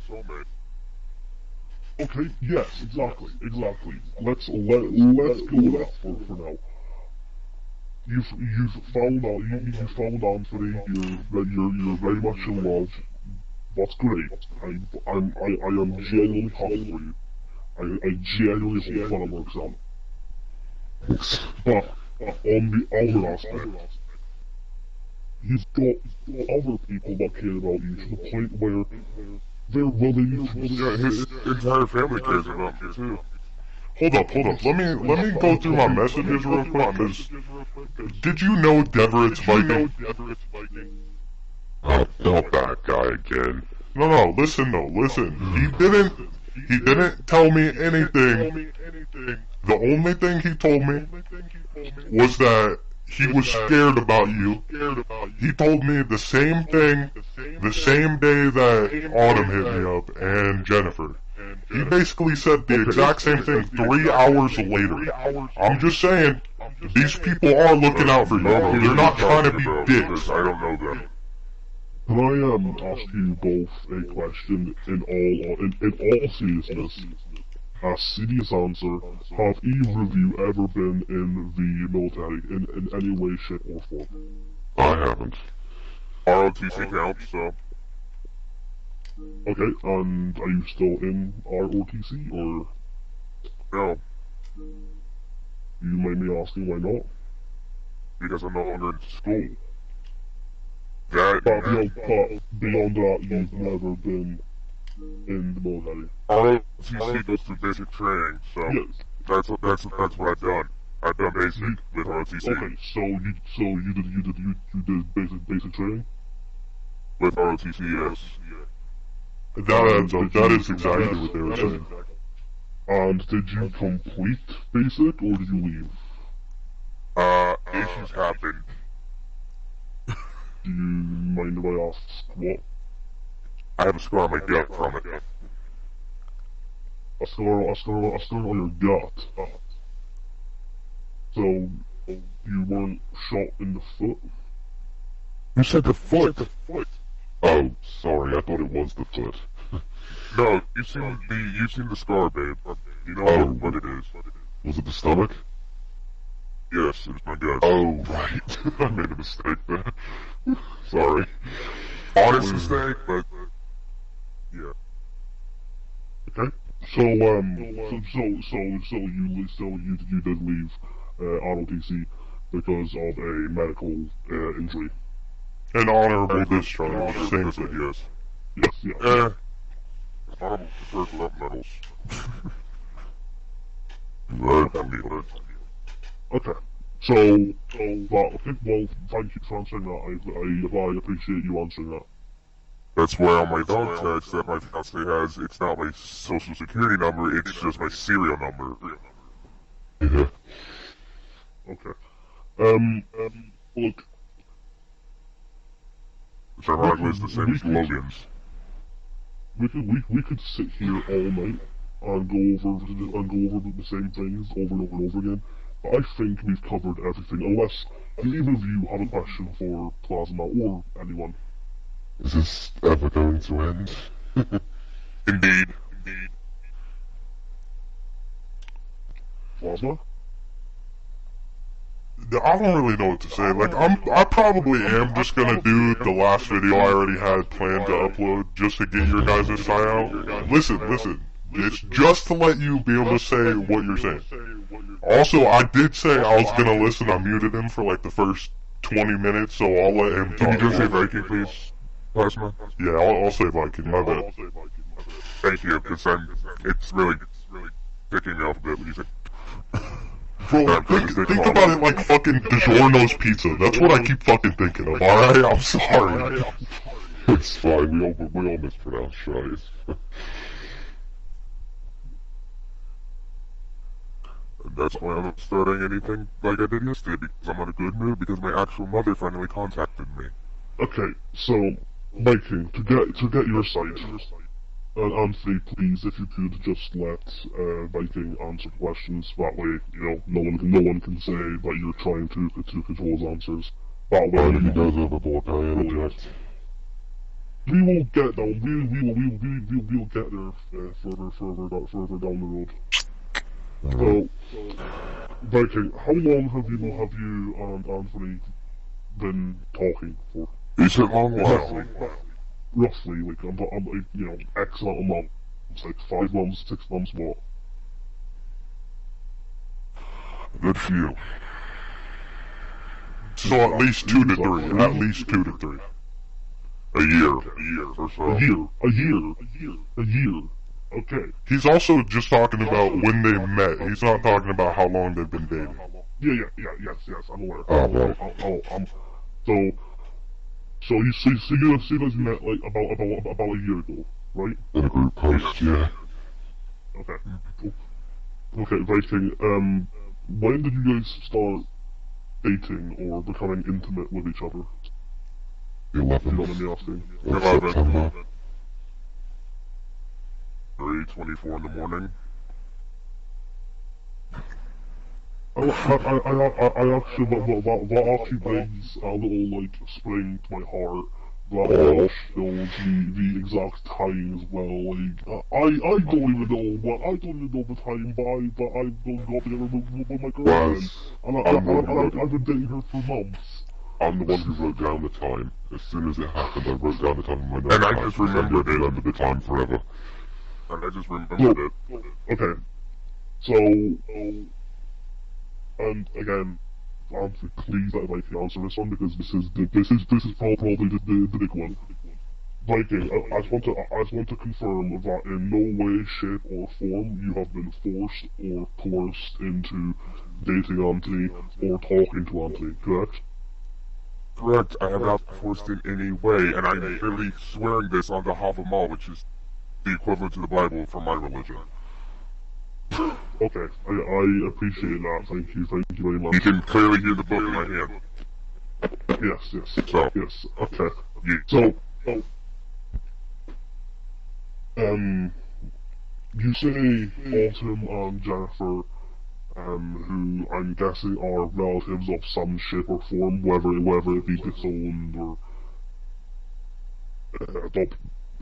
Okay, yes, exactly. Let's go with that for now. You've found Anthony. You're very much in love. That's great. I am genuinely happy for you. I genuinely hope that it works out. But on the other aspect, you've got other people that care about you to the point where they're willing to... Yeah, his entire family cares about me too. Hold up. Let me go through my messages real quick, because... Did you know Deverett's Viking? Not that guy again. No, listen. He didn't tell me anything. The only thing he told me was that he was scared about you. He told me the same thing the same day that Autumn hit me up and Jennifer. He basically said the exact same thing 3 hours later. I'm just saying, these people are looking out for you, bro. They're not trying to be dicks. I don't know them. Can I ask you both a question in all seriousness? A serious answer. Have either of you ever been in the military in any way, shape, or form? I haven't. ROTC counts, so... Okay, and are you still in ROTC, or...? No. You might be asking why not? Because I'm no longer in school. But beyond that, you've never been in the military. ROTC goes through basic training, so... Yes. That's what I've done. I've done basic with ROTC. Okay, so you did basic training? With ROTC, yes. That is exactly what they were saying. And did you complete basic, or did you leave? Issues happened. Do you mind if I ask what? I have a scar on my gut from it. A scar on your gut. So, you weren't shot in the foot? You said the foot. Oh, sorry, I thought it was the foot. No, you've seen the scar, babe. You know what it is. Was it the stomach? Yes, it's my gut. Oh, right. I made a mistake there. Sorry. Honest mistake, but yeah. Okay. So you did leave ROTC because of a medical injury. An honorable discharge, same thing, yes. Yes. Honorable deferred love medals. Right, I mean it. Okay. So, well, thank you for answering that. I appreciate you answering that. That's why on my dog tags that my fiance has, it's not my social security number, it's just my serial number. Yeah. Okay. Look. Which ironically is the same as Logan's. We could sit here all night and go over the same things over and over and over again. But I think we've covered everything, unless either of you have a question for Plasma or anyone. Is this ever going to end? Indeed. Plasma? I don't really know what to say. Like, I probably am just gonna do the last video I already had planned to upload just to get your guys' side out. Listen. It's just to let you be able to say what you're saying. Also, I did say I was gonna listen. I muted him for like the first 20 minutes, so I'll let him talk. Can you just say Viking, please? Plasma? Yeah, I'll say Viking, my bad. Thank you, because it's really picking me off a bit when you say... Bro, think about it like fucking DiGiorno's pizza. That's what I keep fucking thinking of, alright? I'm sorry. It's fine, we all mispronounce tries. And that's why I'm not starting anything like I did yesterday, because I'm in a good mood, because my actual mother finally contacted me. Okay, so, Viking, to get your side, Anthony, please, if you could just let Viking answer questions. That way, no one can say that you're trying to control his answers. That way, he does overboard, I interject. We will get down. We will get there further down the road. So, Viking, how long have you and Anthony been talking for? Is it long while? Roughly, like, X amount of months, like 5 months, 6 months, what? Good for you. So at least 2 to 3. At least 2 to 3. A year or so. A year. Okay. He's also just talking about when they met. He's not talking about how long they've been dating. Yes, I'm aware. So you guys met like about a year ago, right? In a group post, yeah. Okay, cool. Okay, Viking, when did you guys start dating or becoming intimate with each other? 11. You don't mind me asking? 11. 3:24 in the morning. I actually, that actually brings a little, like, spring to my heart. That shows the exact time as well. Like, I don't even know the time, but I got together with my girlfriend, and I've been dating her for months. I'm the one who wrote down the time. As soon as it happened, I wrote down the time in my notes. And I just remembered it. Remember the time forever. And I just remembered it. Okay. So, and again, please let Viking answer this one, because this is probably the big one. Viking, I just want to confirm that in no way, shape, or form you have been forced or coerced into dating Anthony or talking to Anthony, correct? Correct, I have not forced in any way, and I'm clearly swearing this on behalf of Ma, which is the equivalent to the Bible for my religion. Okay, I appreciate that. Thank you very much. You can clearly hear the book in my hand. Yes. So, Yes, okay. yeah. So, you say Autumn and Jennifer, who I'm guessing are relatives of some shape or form, whether it be disowned or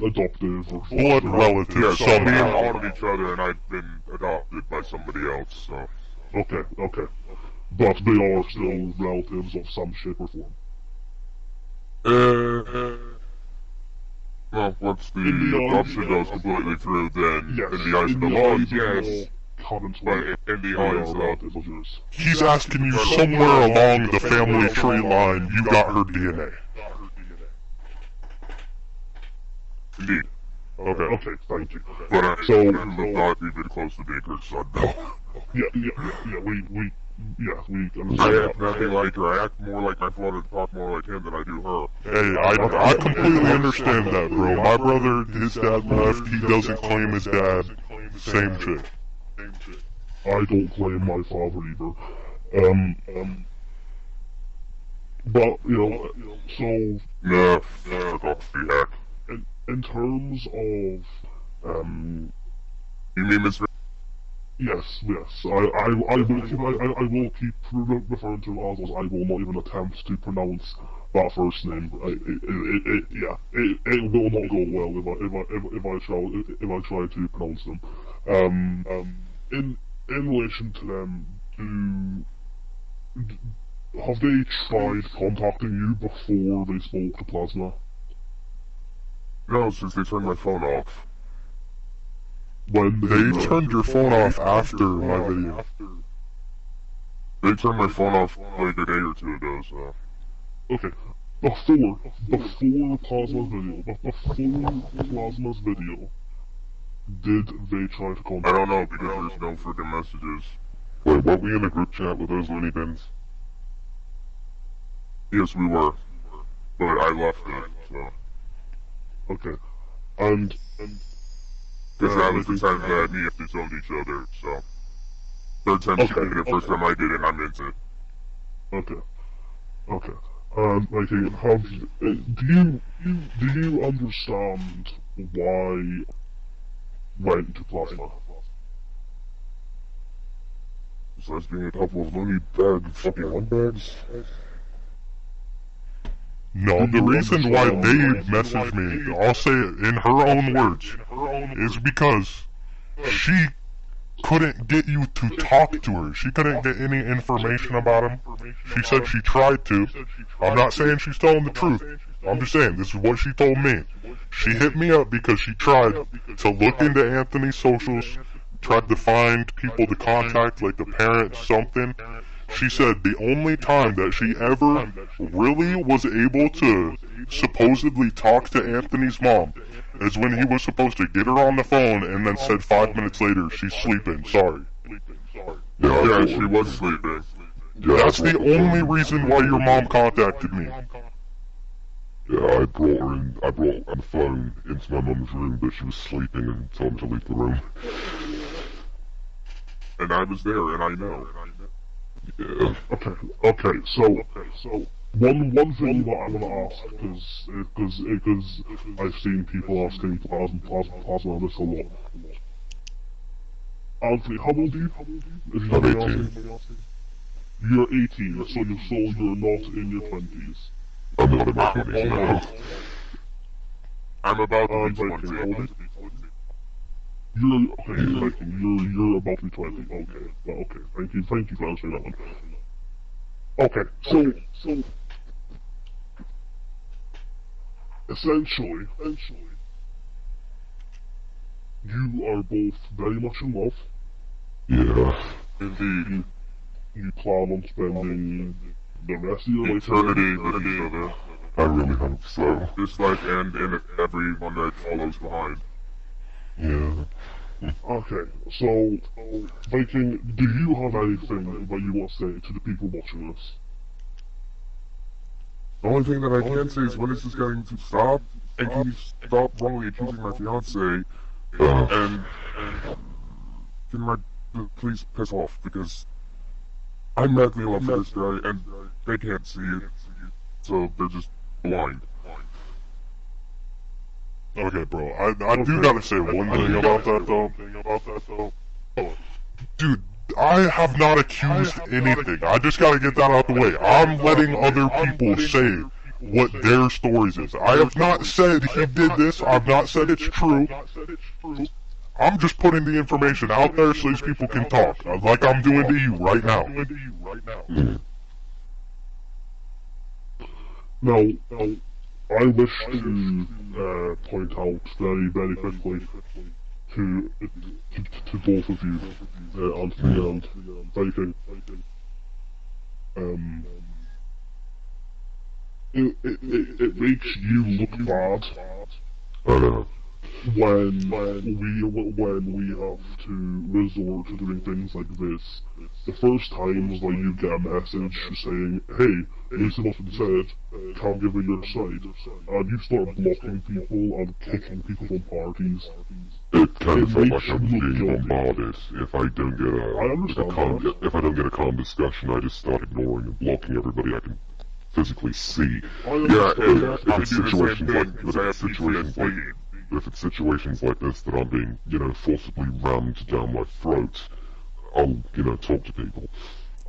adoptive or blood relatives. Yeah, so we followed each other, and I've been adopted by somebody else. So. Okay. But they are still relatives of some shape or form. Well, once the adoption goes completely through, then yes, in the eyes of the law, yes. But in the eyes of yours. He's asking you somewhere along the family tree line, you got her DNA. Indeed. Okay, thank you. But I would not even close to being her son, though. Yeah, we understand. I act nothing like her. I act more like my father, talk more like him than I do her. Hey, I completely understand that, bro. My brother, his dad left, he doesn't claim his dad. Same shit. I don't claim my father either. But, so... No, heck. In terms of, You mean Mr. Yes. I will keep referring to him as I will not even attempt to pronounce that first name. It will not go well if I try to pronounce them. In relation to them, have they tried contacting you before they spoke to Plasma? No, since they turned my phone off. When they turned your phone off after my video. They turned my phone off like a day or two ago, so... Okay. Before Plasma's video, did they try to contact? I don't know, because there's no freaking messages. Wait, were we in a group chat with those loony bins? Yes, we were. But I left it, so... Okay. And because that was the time that me and disowned each other, so... Third time she did it, first time I did it, I'm into it. Okay. Do you understand why went to Plasma? Besides being a couple of loony bag fucking windbags? No, the reason why they messaged me, I'll say it in her own words, is because she couldn't get you to talk to her. She couldn't get any information about him. She said she tried to. I'm not saying she's telling the truth. I'm just saying, this is what she told me. She hit me up because she tried to look into Anthony's socials, tried to find people to contact, like the parents, something. She said the only time that she ever really was able to supposedly talk to Anthony's mom is when he was supposed to get her on the phone and then said 5 minutes later, she's sleeping, sorry. Yeah, she was sleeping. That's the only reason why your mom contacted me. Yeah, I brought her on the phone into my mum's room, but she was sleeping and told me to leave the room. And I was there, and I know. Yeah. Okay, so one thing that I want to ask, because I've seen people asking Plasma this a lot. Anthony, how old are you? I'm 18. You're 18, so you're not in your 20s. I'm not in my 20s now. I'm about to be 20. You're about to be 20. Okay. Thank you for answering that one. Okay, so essentially, you are both very much in love. Yeah. Indeed. You plan on spending the rest of your life eternity with each other. I really hope so. This life and every one that follows behind. Yeah. Okay, so, Viking, do you have anything that you want to say to the people watching this? The only thing that I can say is when is this going to stop? And can you stop wrongly accusing my fiance? And can my please piss off, because I'm madly in love with this guy and they can't see it, so they're just blind. Okay, bro. I do gotta say one thing about that though. Dude, I have not accused anything. I just gotta get that out the way. I'm letting other people say what their stories is. I have not said he did this. I've not said it's true. I'm just putting the information out there so these people can talk, like I'm doing to you right now. Now, I wish to point out very, very quickly to both of you, Anthony and Viking. It makes you look bad when we have to resort to doing things like this. The first times that you get a message saying, hey, this is what's been said, can't give me your side, and you start blocking people and kicking people from parties. It kind of felt like I was being bombarded. If I don't get a calm discussion, I just start ignoring and blocking everybody I can physically see. Yeah, if it's situations like this that I'm being, forcibly rammed down my throat, I'll, talk to people.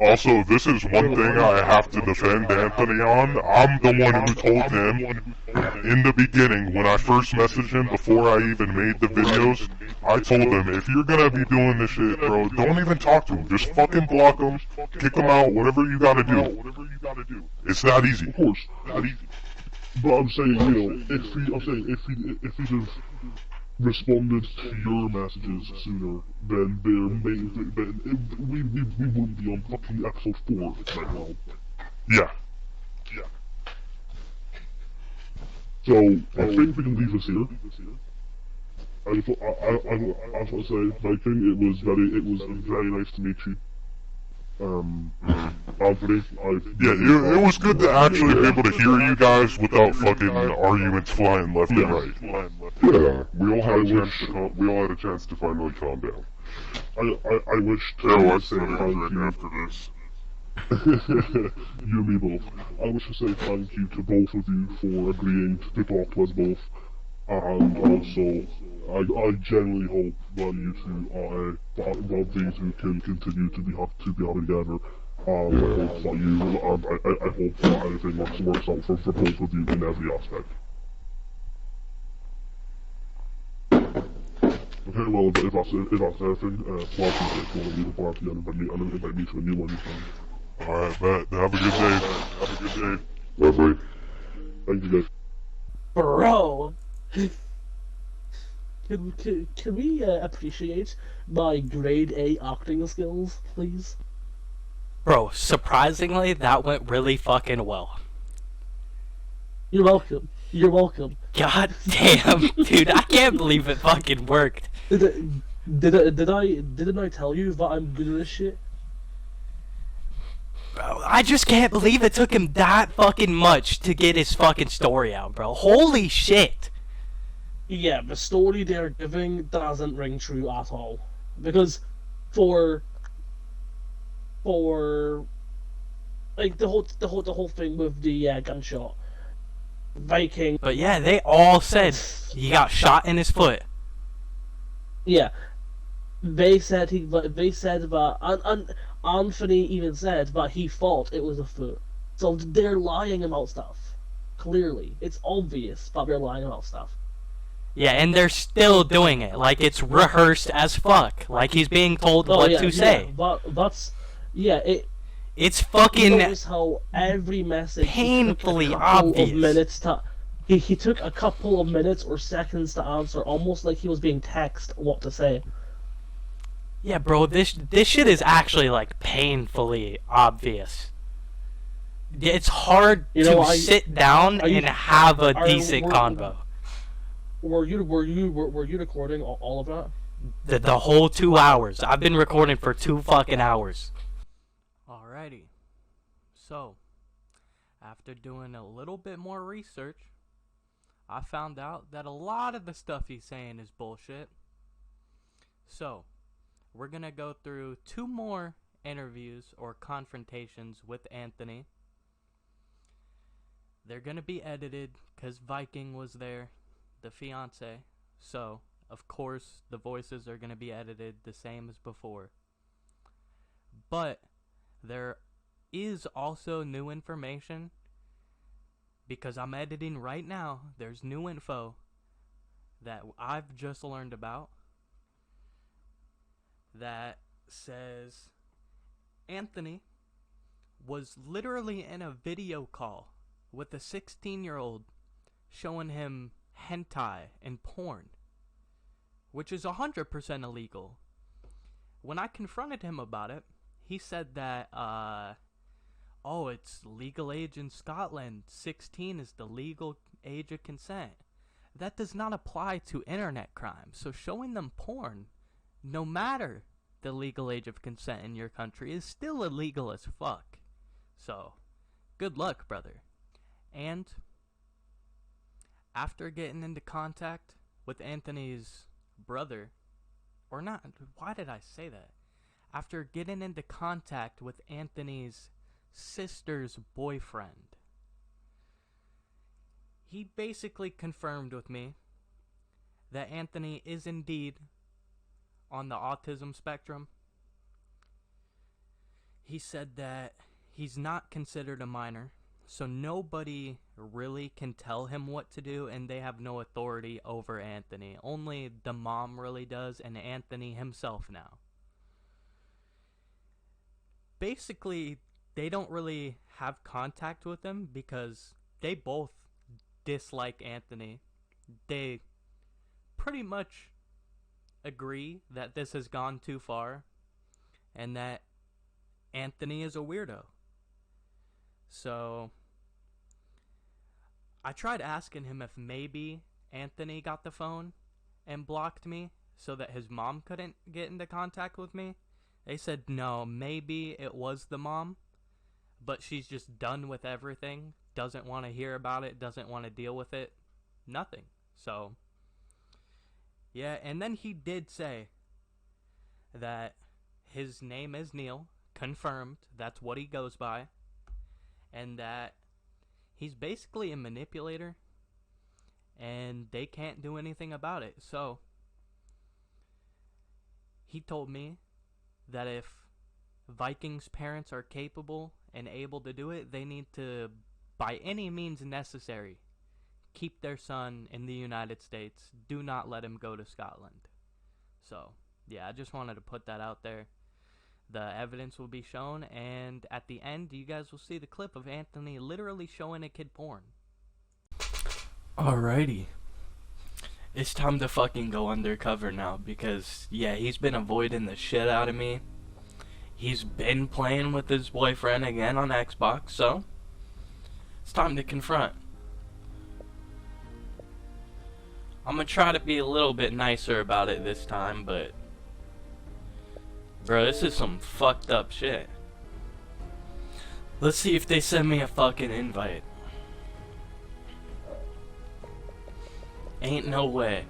Also, this is one thing I have to defend Anthony on. I'm the one who told him in the beginning, when I first messaged him before I even made the videos, I told him, if you're gonna be doing this shit, bro, don't even talk to him. Just fucking block him, kick him out, whatever you gotta do. It's that easy. Of course, that easy. But I'm saying, if he have responded to your messages sooner, then we wouldn't be on fucking episode 4 right now. Yeah. So, I think we can leave this here. I just want to say, Viking, it was very nice to meet you. Anthony, it was good to actually be able to hear you guys without fucking arguments flying left and right. Yeah, we all had a chance to finally calm down. I wish to say thank you after this. You and me both. I wish to say thank you to both of you for agreeing to talk to us both, and also I genuinely hope that you two can continue to be happy together. I hope that I hope that everything works out for both of you in every aspect. Okay, well, if that's everything, welcome to the party and invite me to a new one. Alright, bet. Have a good day. Lovely. Thank you, guys. Bro! Can we appreciate my grade A acting skills, please? Bro, surprisingly, that went really fucking well. You're welcome. You're welcome. God damn, dude, I can't believe it fucking worked. Didn't I tell you that I'm good at this shit? Bro, I just can't believe it took him that fucking much to get his fucking story out, bro. Holy shit. Yeah, the story they're giving doesn't ring true at all. Because for like the whole thing with the gunshot, Viking. But yeah, they all said he got shot in his foot. Yeah, they said that, and Anthony even said that he thought it was a foot. So they're lying about stuff. Clearly, it's obvious that they're lying about stuff. Yeah, and they're still doing it. Like, it's rehearsed as fuck. Like, he's being told what to say. It's fucking... Notice how every message... painfully obvious. He took a couple of minutes or seconds to answer, almost like he was being texted what to say. Yeah, bro, this shit is actually, like, painfully obvious. It's hard to sit down and have a decent convo. Were you recording all of that? The whole 2 hours. I've been recording for 2 fucking hours. Alrighty. So, after doing a little bit more research, I found out that a lot of the stuff he's saying is bullshit. So, we're gonna go through 2 more interviews or confrontations with Anthony. They're gonna be edited because Viking was there, the fiance. So, of course, the voices are gonna be edited the same as before. But there is also new information because I'm editing right now. There's new info that I've just learned about that says Anthony was literally in a video call with a 16-year-old showing him hentai and porn, which is 100% illegal. When I confronted him about it, he said that, oh, it's legal age in Scotland. 16 is the legal age of consent. That does not apply to internet crimes. So showing them porn, no matter the legal age of consent in your country, is still illegal as fuck. So, good luck, brother. And after getting into contact with Anthony's brother, or not, why did I say that? After getting into contact with Anthony's sister's boyfriend, he basically confirmed with me that Anthony is indeed on the autism spectrum. He said that he's not considered a minor, so nobody really can tell him what to do, and they have no authority over Anthony. Only the mom really does, and Anthony himself now. Basically, they don't really have contact with him because they both dislike Anthony. They pretty much agree that this has gone too far and that Anthony is a weirdo. So I tried asking him if maybe Anthony got the phone and blocked me so that his mom couldn't get into contact with me. They said no, maybe it was the mom, but she's just done with everything, doesn't want to hear about it, doesn't want to deal with it, nothing. So, yeah, and then he did say that his name is Neil, confirmed, that's what he goes by, and that he's basically a manipulator, and they can't do anything about it. So, he told me that if Viking's parents are capable and able to do it, they need to, by any means necessary, keep their son in the United States. Do not let him go to Scotland. So, yeah, I just wanted to put that out there. The evidence will be shown, and at the end, you guys will see the clip of Anthony literally showing a kid porn. Alrighty. It's time to fucking go undercover now, because, yeah, he's been avoiding the shit out of me. He's been playing with his boyfriend again on Xbox, so it's time to confront. I'm gonna try to be a little bit nicer about it this time, but bro, this is some fucked up shit. Let's see if they send me a fucking invite. Ain't no way.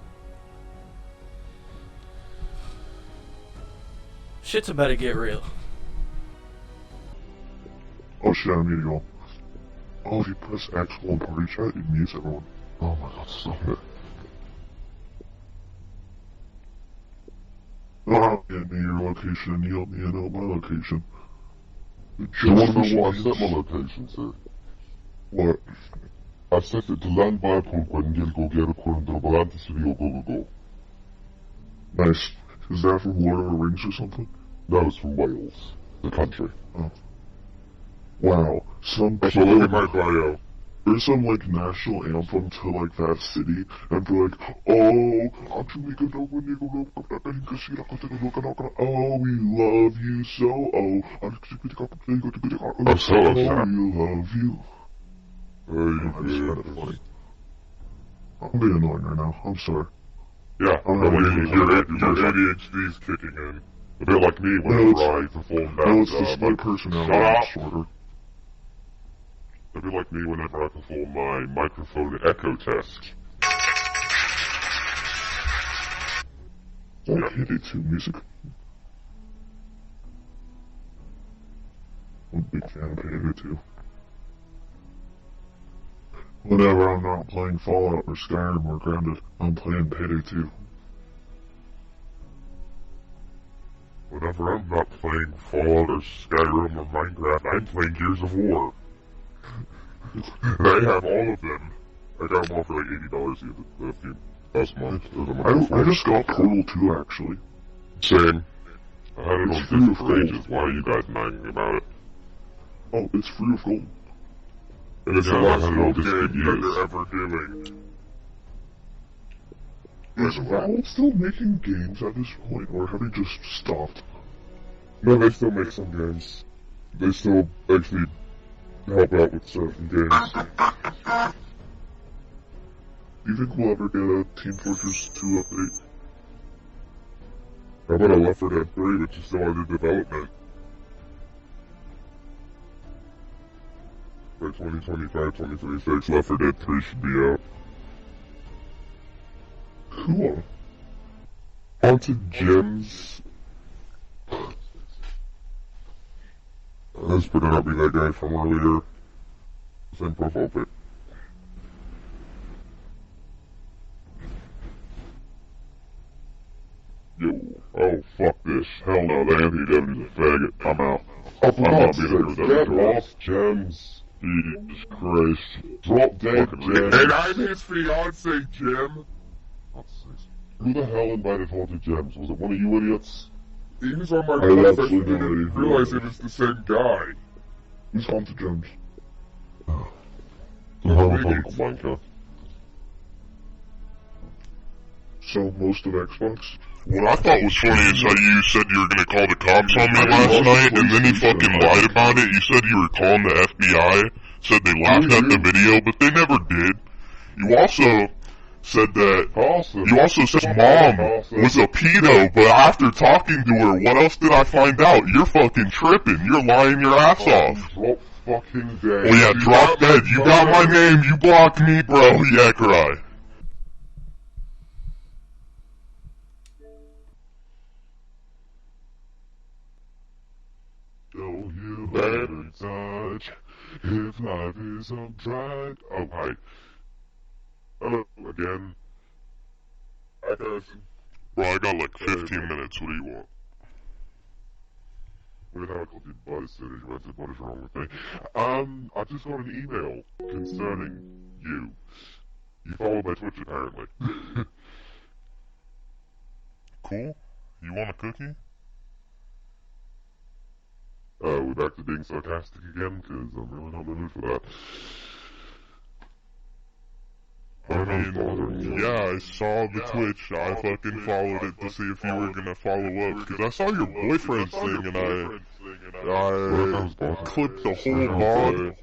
Shit's about to get real. Oh shit, I need to go. Oh, if you press X on party chat, it mutes everyone. Oh my god, stop it. Oh, get me your location and you help me know my location. Do you want to know what I set my location to? What? I set it to land by Pulquengil go get a corn to Balanta City go. Nice. Is that from Lord of the Rings or something? No, it's from Wales, the country. Oh. Wow. That's all over my bio. There's some like national anthem to like that city, and they're like, oh, we love you so, oh, I'm so upset. we love you. That's kind of funny. I'm being annoying right now, I'm sorry. Yeah, I'm but not when reading your it. ADHD's kicking in. A bit like me No, whenever I perform that. No, it's the split personality Shut up! disorder. A bit like me whenever I perform my microphone echo test. I hate it too, music. I'm a big fan of Payday 2. Whenever I'm not playing Fallout or Skyrim or Grounded, I'm playing Payday 2. Whenever I'm not playing Fallout or Skyrim or Minecraft, I'm playing Gears of War. And I have all of them. I got them all for like $80 a few last month. I just got Portal 2 actually. Same. I had it It's on free of different gold. stages. Why are you guys nagging about it? Oh, it's free of gold. And it's the Yeah, last I know gold this game thing that is. they're ever doing. Is Valve still making games at this point, or have they just stopped? No, they still make some games. They still actually help out with certain games. Do you think we'll ever get a Team Fortress 2 update? How about a Left 4 Dead 3, which is still under development? By 2025, 2026, Left 4 Dead 3 should be out. Cool. Haunted Gems. This better not be that guy from earlier. Same profile pic. Yo, oh fuck this. Hell no, the AnthonyDaven is a faggot. I'm out. Oh, for I'm not God's being sake, a get Davenport. lost gems. Jesus Christ. Drop dead gems. And I'm his fiance, Jim. Who the hell invited Haunted Gems? Was it one of you idiots? He was on my I list. I absolutely didn't know realize who it was the same guy. Who's Haunted Gems? Uncle Blanca. So, most of Xbox? What I thought was funny is how you said you were gonna call the cops on me last night, and then you fucking lied about it. You said you were calling the FBI, said they laughed at the video, but they never did. You also said that, you also said mom was a pedo, but after talking to her, what else did I find out? You're fucking tripping. You're lying your ass off. Drop fucking dead. Oh yeah, drop dead. You got my name, you blocked me, bro. Yeah, cry. Don't you better touch if life is a drag. Oh, hi. Hello again. Hi, Carson. Bro, I got like 15 minutes. What do you want? Weird how I called you Buzz, so you went to what is wrong with me? I just got an email concerning you. You follow my Twitch, apparently. Cool. You want a cookie? We're back to being sarcastic again, because I'm really not in the mood for that. I mean, yeah, I saw the Twitch. I fucking followed it to see if you were gonna follow up, because I saw your boyfriend's thing, and I clipped the whole VOD,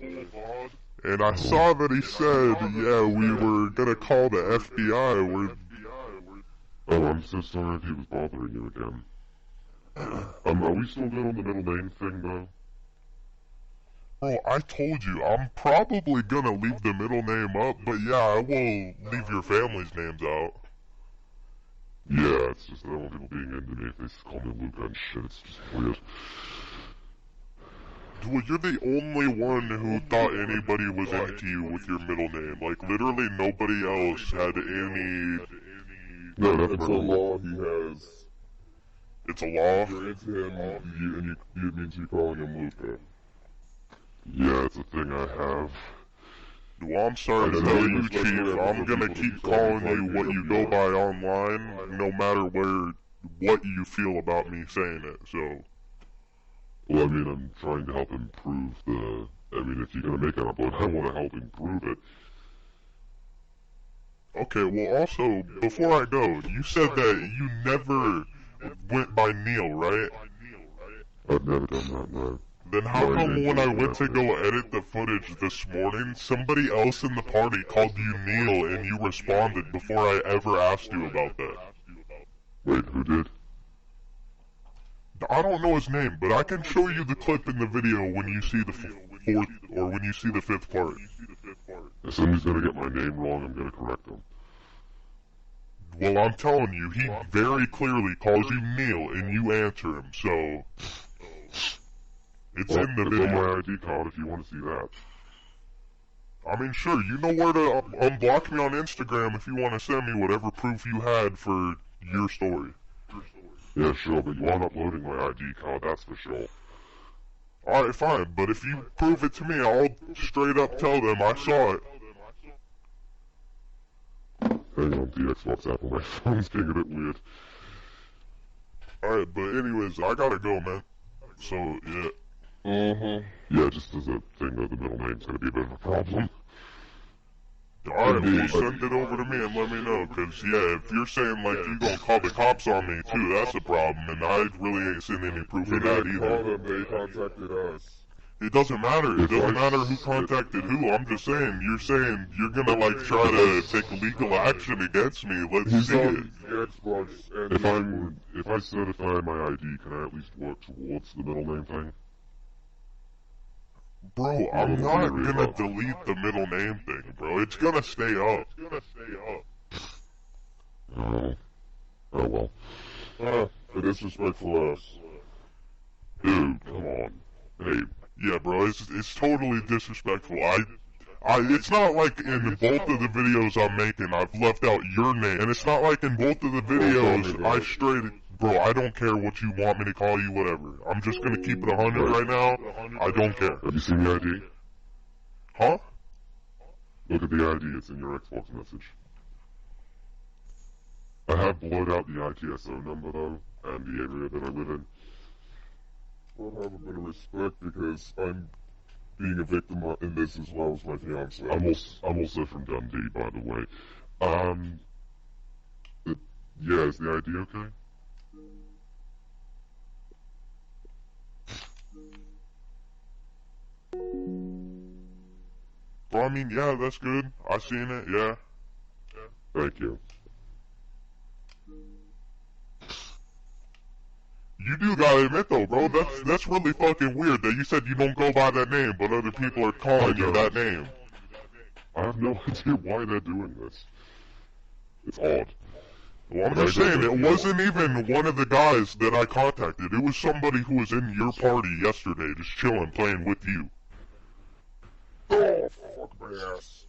and I saw that he said, yeah, we were gonna call the FBI. Oh, I'm so sorry if he was bothering you again. Are we still good on the middle name thing, though? Bro, I told you, I'm probably gonna leave the middle name up, but yeah, I will leave your family's names out. Yeah, it's just I don't want people being into me if they just call me Luka and shit, it's just weird. Well, you're the only one who thought anybody was into you with your middle name. Like, literally nobody else had any... No, that's a law he has. It's a law? You're into him, and it means you calling him Luka. Yeah, it's a thing I have. Well, I'm sorry to tell you, Chief, I'm gonna keep calling you what you go by online, no matter what you feel about me saying it, so... Well, I mean, I'm trying to help improve I mean, if you're gonna make an upload, I wanna help improve it. Okay, well also, before I go, you said that you never went by Neil, right? I've never done that, no. Then how come when I went to go edit the footage this morning, somebody else in the party called you Neil and you responded before I ever asked you about that? Wait, who did? I don't know his name, but I can show you the clip in the video when you see the fourth, or when you see the fifth part. If somebody's gonna get my name wrong, I'm gonna correct them. Well, I'm telling you, he very clearly calls you Neil, and you answer him, so... It's in the It's video. on my ID card if you want to see that. I mean, sure, you know where to unblock me on Instagram if you want to send me whatever proof you had for your story. Yeah, sure, but you aren't uploading my ID card, that's for sure. Alright, fine, but if you prove it to me, I'll straight up tell them I saw it. Hang on, the Xbox app on my phone's getting a bit weird. Alright, but anyways, I gotta go, man. So, yeah. Yeah, just as a thing that the middle name's gonna be a bit of a problem. Alright, well, send it over to me and let me know, cause, yeah, if you're saying, like, you gonna call the cops on me, too, that's a problem, and I really ain't seen any proof of that either. They contacted us. It doesn't matter. It doesn't matter who contacted who. I'm just saying, you're gonna, like, try to take legal action against me. Let's see it. The Xbox, and if I certify my ID, can I at least work towards the middle name thing? Bro, I'm not gonna delete the middle name thing, bro. It's gonna stay up. Oh well. The disrespectful ass. Dude, come on. Hey. Yeah, bro, it's totally disrespectful. It's not like in both of the videos I'm making, I've left out your name. And it's not like in both of the videos, I straight... Bro, I don't care what you want me to call you, whatever. I'm just gonna keep it 100 right now. I don't care. Have you seen the ID? Huh? Look at the ID, it's in your Xbox message. I have blurred out the ITSO number though, and the area that I live in. I'll have a bit of respect because I'm being a victim in this as well as my fiance. I'm also from Dundee, by the way. Yeah, is the ID okay? Bro, I mean, yeah, that's good. I seen it, yeah. Thank you. You do gotta admit though, bro, that's really fucking weird that you said you don't go by that name, but other people are calling you that name. I have no idea why they're doing this. It's odd. Well, I'm just saying, it wasn't even one of the guys that I contacted. It was somebody who was in your party yesterday, just chilling, playing with you. Oh, fuck my ass.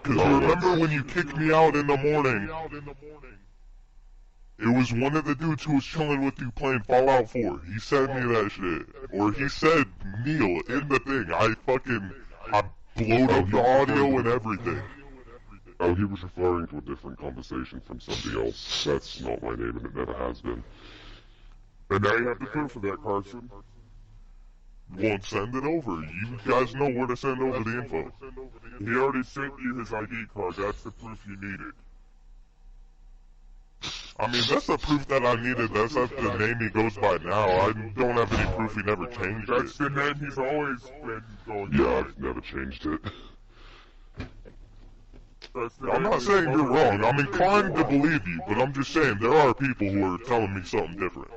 Cause remember when you kicked me out in the morning? It was one of the dudes who was chilling with you playing Fallout 4. He sent me that shit. Or he said Neil in the thing. I blowed up the audio and everything. Oh, he was referring to a different conversation from somebody else. That's not my name and it never has been. And now you have the proof of that, Carson. Won't send it over. You guys know where to send over the info. He already sent you his ID card. That's the proof you needed. I mean, that's the proof that I needed. That's the name he goes by now. I don't have any proof he never changed it. That's the name he's always been going by. Yeah, I've never changed it. I'm not saying you're wrong. I'm inclined to believe you, but I'm just saying there are people who are telling me something different.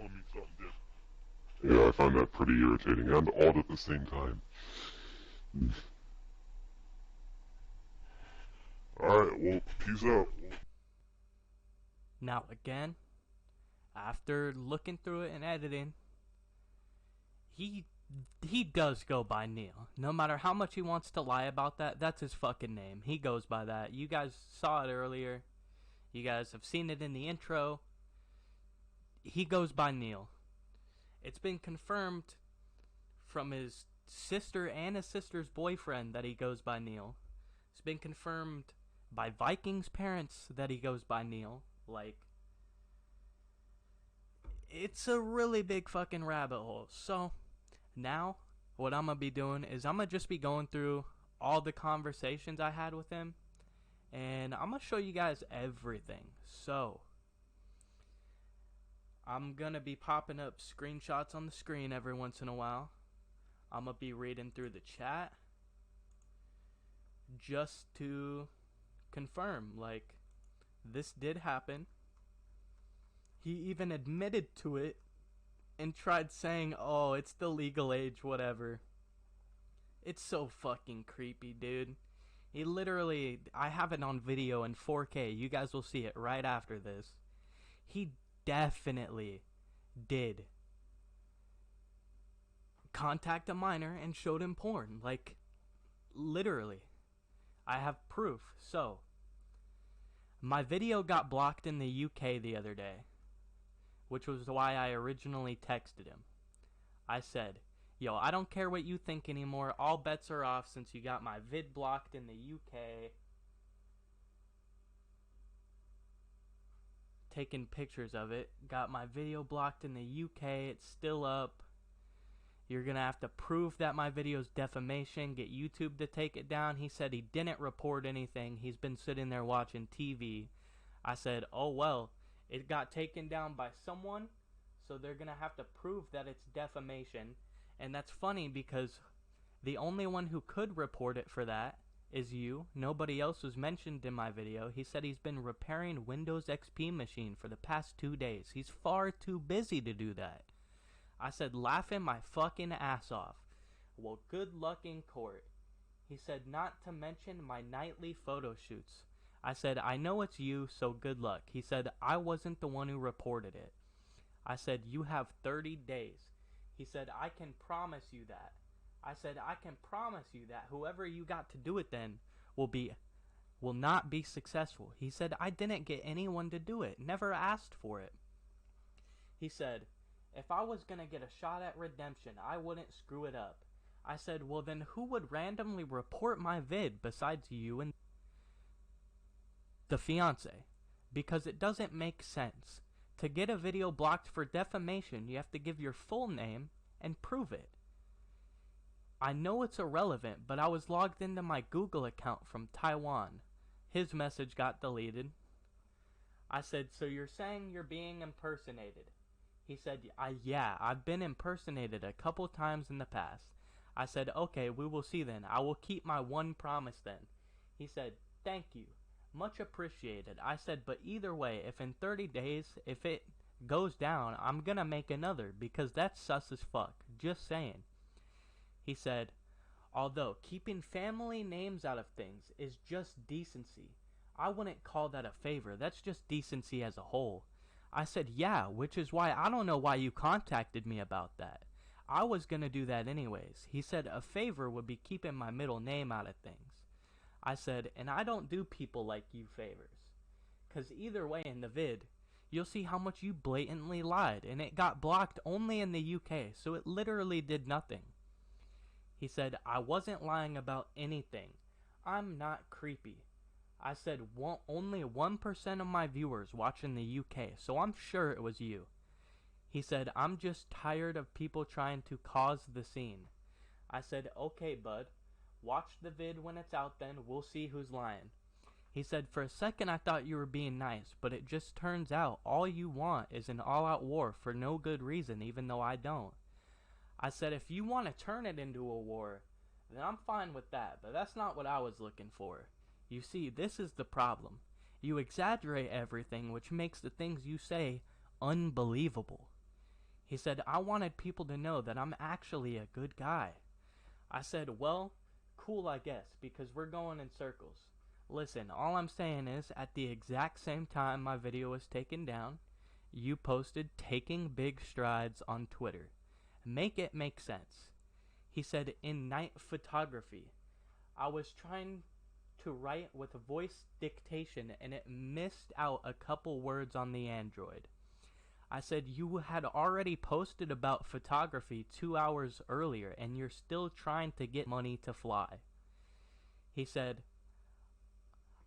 Yeah, I find that pretty irritating and odd at the same time. Alright, well, peace out. Now again, after looking through it and editing, he does go by Neil. No matter how much he wants to lie about that, that's his fucking name. He goes by that. You guys saw it earlier. You guys have seen it in the intro. He goes by Neil. It's been confirmed from his sister and his sister's boyfriend that he goes by Neil. It's been confirmed by Viking's parents that he goes by Neil. Like, it's a really big fucking rabbit hole. So, now, what I'm gonna be doing is I'm gonna just be going through all the conversations I had with him, and I'm gonna show you guys everything. So, I'm gonna be popping up screenshots on the screen every once in a while. I'm gonna be reading through the chat just to confirm, like, This did happen. He even admitted to it and tried saying, oh, it's the legal age, whatever. It's so fucking creepy, dude. He literally, I have it on video in 4K. You guys will see it right after this. He definitely did contact a minor and showed him porn. Like, literally. I have proof. So, my video got blocked in the UK the other day, which was why I originally texted him. I said, yo, I don't care what you think anymore. All bets are off since you got my vid blocked in the UK. Taking pictures of it. Got my video blocked in the UK. It's still up. You're going to have to prove that my video's defamation. Get YouTube to take it down. He said he didn't report anything. He's been sitting there watching TV. I said, oh well, it got taken down by someone, so they're going to have to prove that it's defamation. And that's funny because the only one who could report it for that is you. Nobody else was mentioned in my video. He said he's been repairing Windows XP machine for the past 2 days. He's far too busy to do that. I said, laughing my fucking ass off. Well, good luck in court. He said, not to mention my nightly photo shoots. I said, I know it's you, so good luck. He said, I wasn't the one who reported it. I said, you have 30 days. He said, I can promise you that. I said, I can promise you that whoever you got to do it then will not be successful. He said, I didn't get anyone to do it. Never asked for it. He said, if I was going to get a shot at redemption, I wouldn't screw it up. I said, well then who would randomly report my vid besides you and the fiance? Because it doesn't make sense. To get a video blocked for defamation, you have to give your full name and prove it. I know it's irrelevant, but I was logged into my Google account from Taiwan. His message got deleted. I said, so you're saying you're being impersonated? He said, yeah, I've been impersonated a couple times in the past. I said, okay, we will see then. I will keep my one promise then. He said, thank you. Much appreciated. I said, but either way, if in 30 days, if it goes down, I'm gonna make another, because that's sus as fuck. Just saying. He said, although keeping family names out of things is just decency, I wouldn't call that a favor. That's just decency as a whole. I said, yeah, which is why I don't know why you contacted me about that. I was gonna do that anyways. He said a favor would be keeping my middle name out of things. I said, and I don't do people like you favors. 'Cause either way in the vid, you'll see how much you blatantly lied, and it got blocked only in the UK, so it literally did nothing. He said, I wasn't lying about anything. I'm not creepy. I said, only 1% of my viewers watch in the UK, so I'm sure it was you. He said, I'm just tired of people trying to cause the scene. I said, okay, bud. Watch the vid when it's out then, we'll see who's lying. He said, for a second I thought you were being nice, but it just turns out all you want is an all-out war for no good reason, even though I don't. I said, if you want to turn it into a war, then I'm fine with that, but that's not what I was looking for. You see, this is the problem. You exaggerate everything, which makes the things you say unbelievable. He said, I wanted people to know that I'm actually a good guy. I said, well, cool I guess, because we're going in circles. Listen, all I'm saying is, at the exact same time my video was taken down, you posted taking big strides on Twitter. Make it make sense. He said, in night photography, I was trying to write with voice dictation and it missed out a couple words on the Android. I said, you had already posted about photography 2 hours earlier and you're still trying to get money to fly. He said,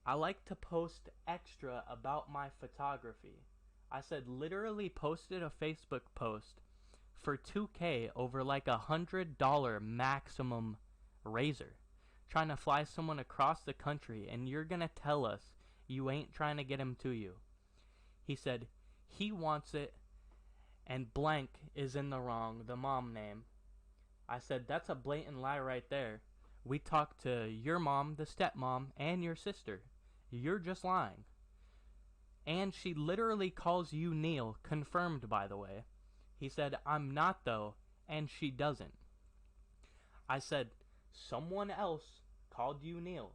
I like to post extra about my photography. I said, literally posted a Facebook post for $2K over like $100 maximum razor, trying to fly someone across the country, and you're gonna tell us you ain't trying to get him to you. He said, he wants it, and blank is in the wrong, the mom name. I said, that's a blatant lie right there. We talked to your mom, the stepmom, and your sister. You're just lying. And she literally calls you Neil, confirmed by the way. He said, I'm not though, and she doesn't. I said, someone else called you Neil.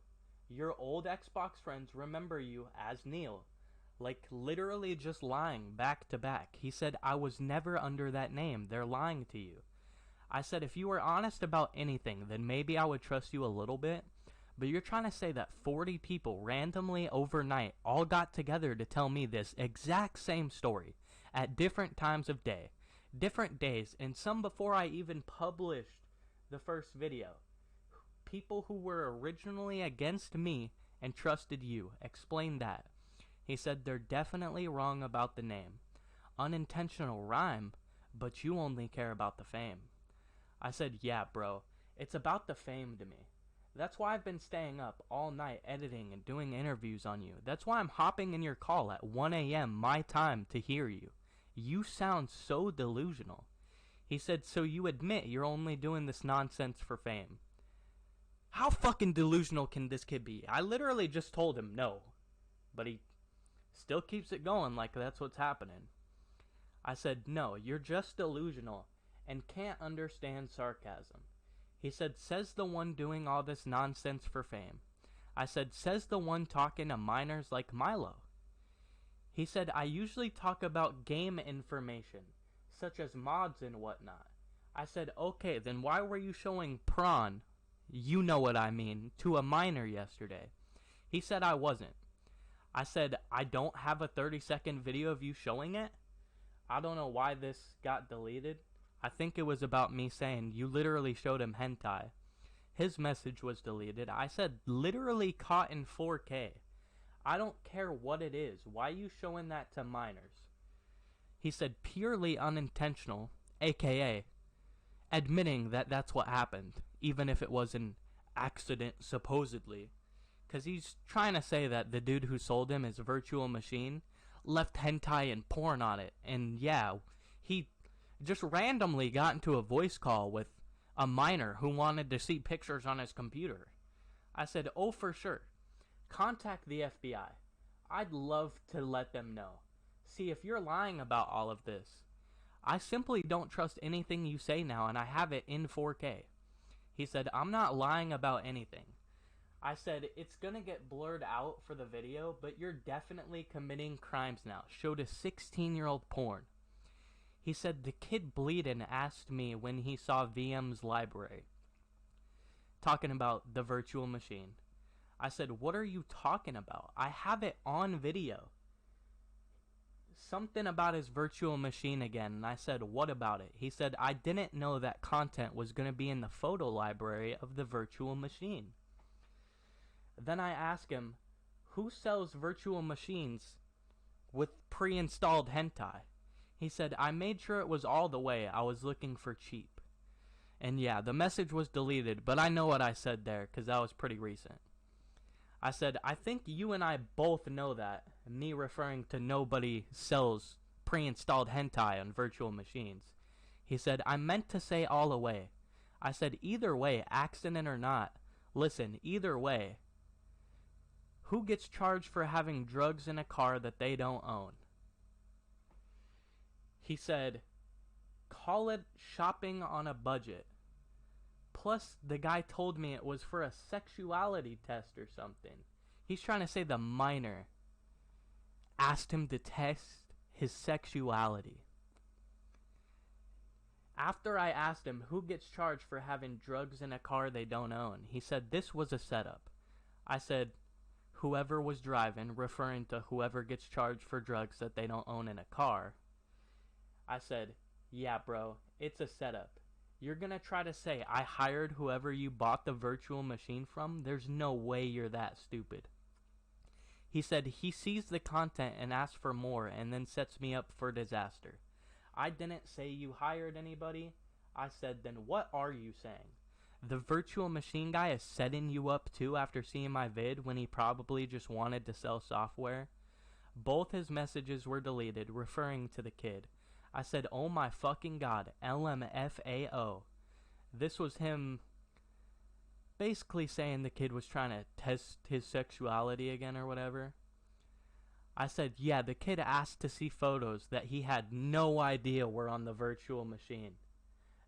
Your old Xbox friends remember you as Neil. Like, literally just lying back to back. He said, I was never under that name. They're lying to you. I said, if you were honest about anything, then maybe I would trust you a little bit. But you're trying to say that 40 people randomly overnight all got together to tell me this exact same story at different times of day, different days, and some before I even published the first video. People who were originally against me and trusted you. Explain that. He said they're definitely wrong about the name. Unintentional rhyme, but you only care about the fame. I said, yeah, bro, it's about the fame to me. That's why I've been staying up all night editing and doing interviews on you. That's why I'm hopping in your call at 1 a.m. my time to hear you. You sound so delusional. He said, so you admit you're only doing this nonsense for fame. How fucking delusional can this kid be? I literally just told him no. But he still keeps it going like that's what's happening. I said, no, you're just delusional and can't understand sarcasm. He said, says the one doing all this nonsense for fame. I said, says the one talking to minors like Milo. He said, I usually talk about game information, such as mods and whatnot. I said, okay, then why were you showing prawn, you know what I mean, to a minor yesterday? He said I wasn't. I said, I don't have a 30-second video of you showing it? I don't know why this got deleted. I think it was about me saying you literally showed him hentai. His message was deleted. I said literally caught in 4K. I don't care what it is. Why are you showing that to minors? He said purely unintentional, aka admitting that that's what happened, even if it was an accident supposedly. Because he's trying to say that the dude who sold him his virtual machine left hentai and porn on it. And yeah, he just randomly got into a voice call with a minor who wanted to see pictures on his computer. I said, oh, for sure. Contact the FBI. I'd love to let them know. See if you're lying about all of this. I simply don't trust anything you say now, and I have it in 4K. He said, I'm not lying about anything. I said, it's gonna get blurred out for the video, but you're definitely committing crimes now. Showed a 16-year-old porn. He said the kid bleeding asked me when he saw VM's library. Talking about the virtual machine. I said, what are you talking about? I have it on video. Something about his virtual machine again, and I said, what about it? He said, I didn't know that content was going to be in the photo library of the virtual machine. Then I asked him, who sells virtual machines with pre-installed hentai? He said, I made sure it was all the way. I was looking for cheap. And yeah, the message was deleted, but I know what I said there, because that was pretty recent. I said, I think you and I both know that, me referring to nobody sells pre-installed hentai on virtual machines. He said, I meant to say all the way. I said, either way, accident or not, listen, either way, who gets charged for having drugs in a car that they don't own? He said, call it shopping on a budget. Plus, the guy told me it was for a sexuality test or something. He's trying to say the minor asked him to test his sexuality. After I asked him who gets charged for having drugs in a car they don't own, he said this was a setup. I said, whoever was driving, referring to whoever gets charged for drugs that they don't own in a car. I said, yeah, bro, it's a setup. You're gonna try to say I hired whoever you bought the virtual machine from? There's no way you're that stupid. He said he sees the content and asks for more and then sets me up for disaster. I didn't say you hired anybody. I said, then what are you saying? The virtual machine guy is setting you up too after seeing my vid when he probably just wanted to sell software? Both his messages were deleted, referring to the kid. I said, oh my fucking god, LMFAO. This was him basically saying the kid was trying to test his sexuality again or whatever. I said, yeah, the kid asked to see photos that he had no idea were on the virtual machine.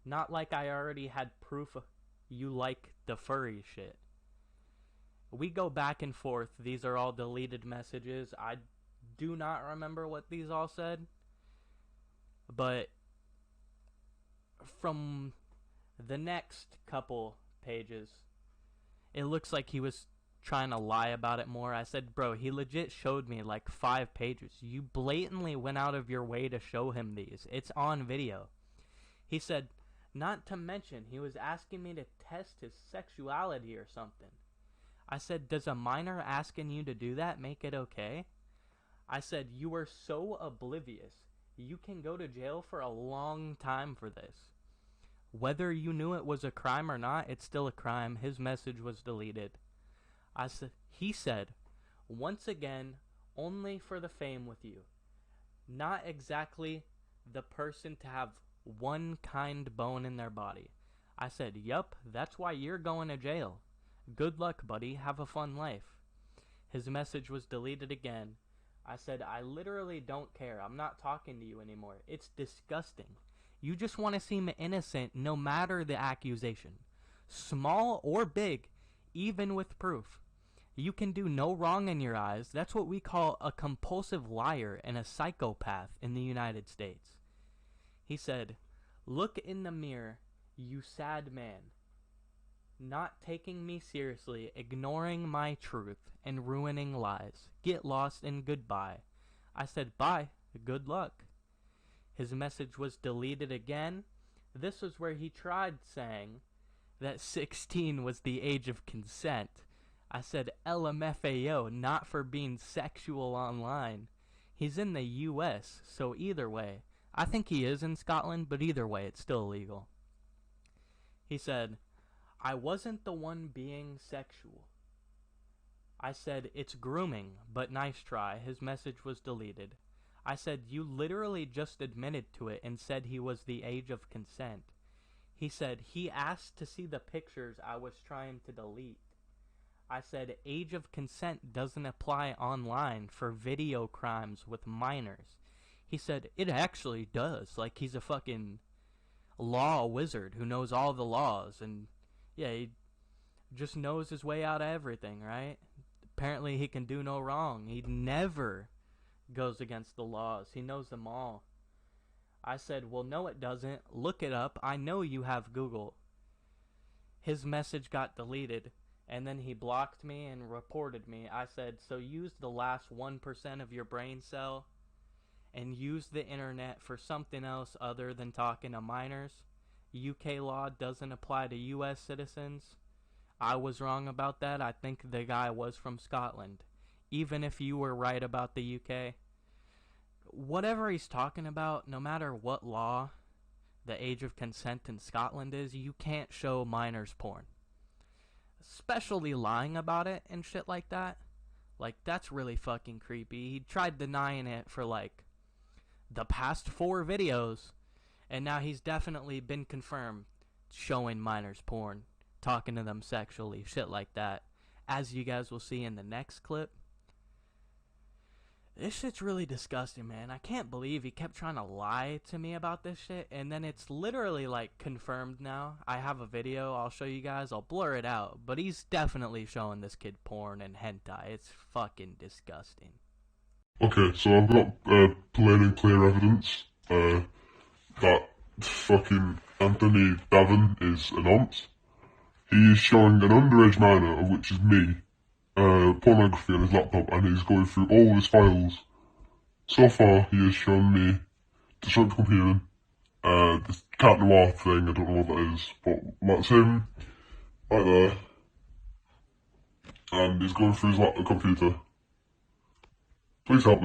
Not like I already had proof you like the furry shit. We go back and forth. These are all deleted messages. I do not remember what these all said. But from the next couple pages, it looks like he was trying to lie about it more. I said, bro, he legit showed me like 5 pages. You blatantly went out of your way to show him these. It's on video. He said, not to mention, he was asking me to test his sexuality or something. I said, does a minor asking you to do that make it okay? I said, you are so oblivious. You can go to jail for a long time for this. Whether you knew it was a crime or not, it's still a crime. His message was deleted. He said, once again, only for the fame with you. Not exactly the person to have one kind bone in their body. I said, yup, that's why you're going to jail. Good luck, buddy. Have a fun life. His message was deleted again. I said, I literally don't care. I'm not talking to you anymore. It's disgusting. You just want to seem innocent no matter the accusation. Small or big, even with proof. You can do no wrong in your eyes. That's what we call a compulsive liar and a psychopath in the United States. He said, look in the mirror, you sad man. Not taking me seriously, ignoring my truth, and ruining lies. Get lost and goodbye. I said, bye, good luck. His message was deleted again. This was where he tried saying that 16 was the age of consent. I said, LMFAO, not for being sexual online. He's in the US, so either way. I think he is in Scotland, but either way, it's still illegal. He said, I wasn't the one being sexual. I said, it's grooming, but nice try. His message was deleted. I said, you literally just admitted to it and said he was the age of consent. He said, he asked to see the pictures I was trying to delete. I said, age of consent doesn't apply online for video crimes with minors. He said, it actually does. Like he's a fucking law wizard who knows all the laws. And yeah, he just knows his way out of everything, right? Apparently he can do no wrong. He never goes against the laws. He knows them all. I said, well, no, it doesn't. Look it up. I know you have Google. His message got deleted, and then he blocked me and reported me. I said, so use the last 1% of your brain cell and use the internet for something else other than talking to minors. UK law doesn't apply to US citizens. I was wrong about that. I think the guy was from Scotland. Even if you were right about the UK, whatever he's talking about, no matter what law the age of consent in Scotland is, you can't show minors porn. Especially lying about it and shit like that. Like, that's really fucking creepy. He tried denying it for, like, the past 4 videos, and now he's definitely been confirmed showing minors porn, talking to them sexually, shit like that. As you guys will see in the next clip. This shit's really disgusting, man. I can't believe he kept trying to lie to me about this shit, and then it's literally, like, confirmed now. I have a video I'll show you guys. I'll blur it out, but he's definitely showing this kid porn and hentai. It's fucking disgusting. Okay, so I've got plain and clear evidence that fucking AnthonyDaven is an aunt. He is showing an underage minor, of which is me, pornography on his laptop, and he's going through all his files. So far, he has shown me destructive computing, this cat noir thing, I don't know what that is, but that's him, right there, and he's going through his laptop computer. Please help me.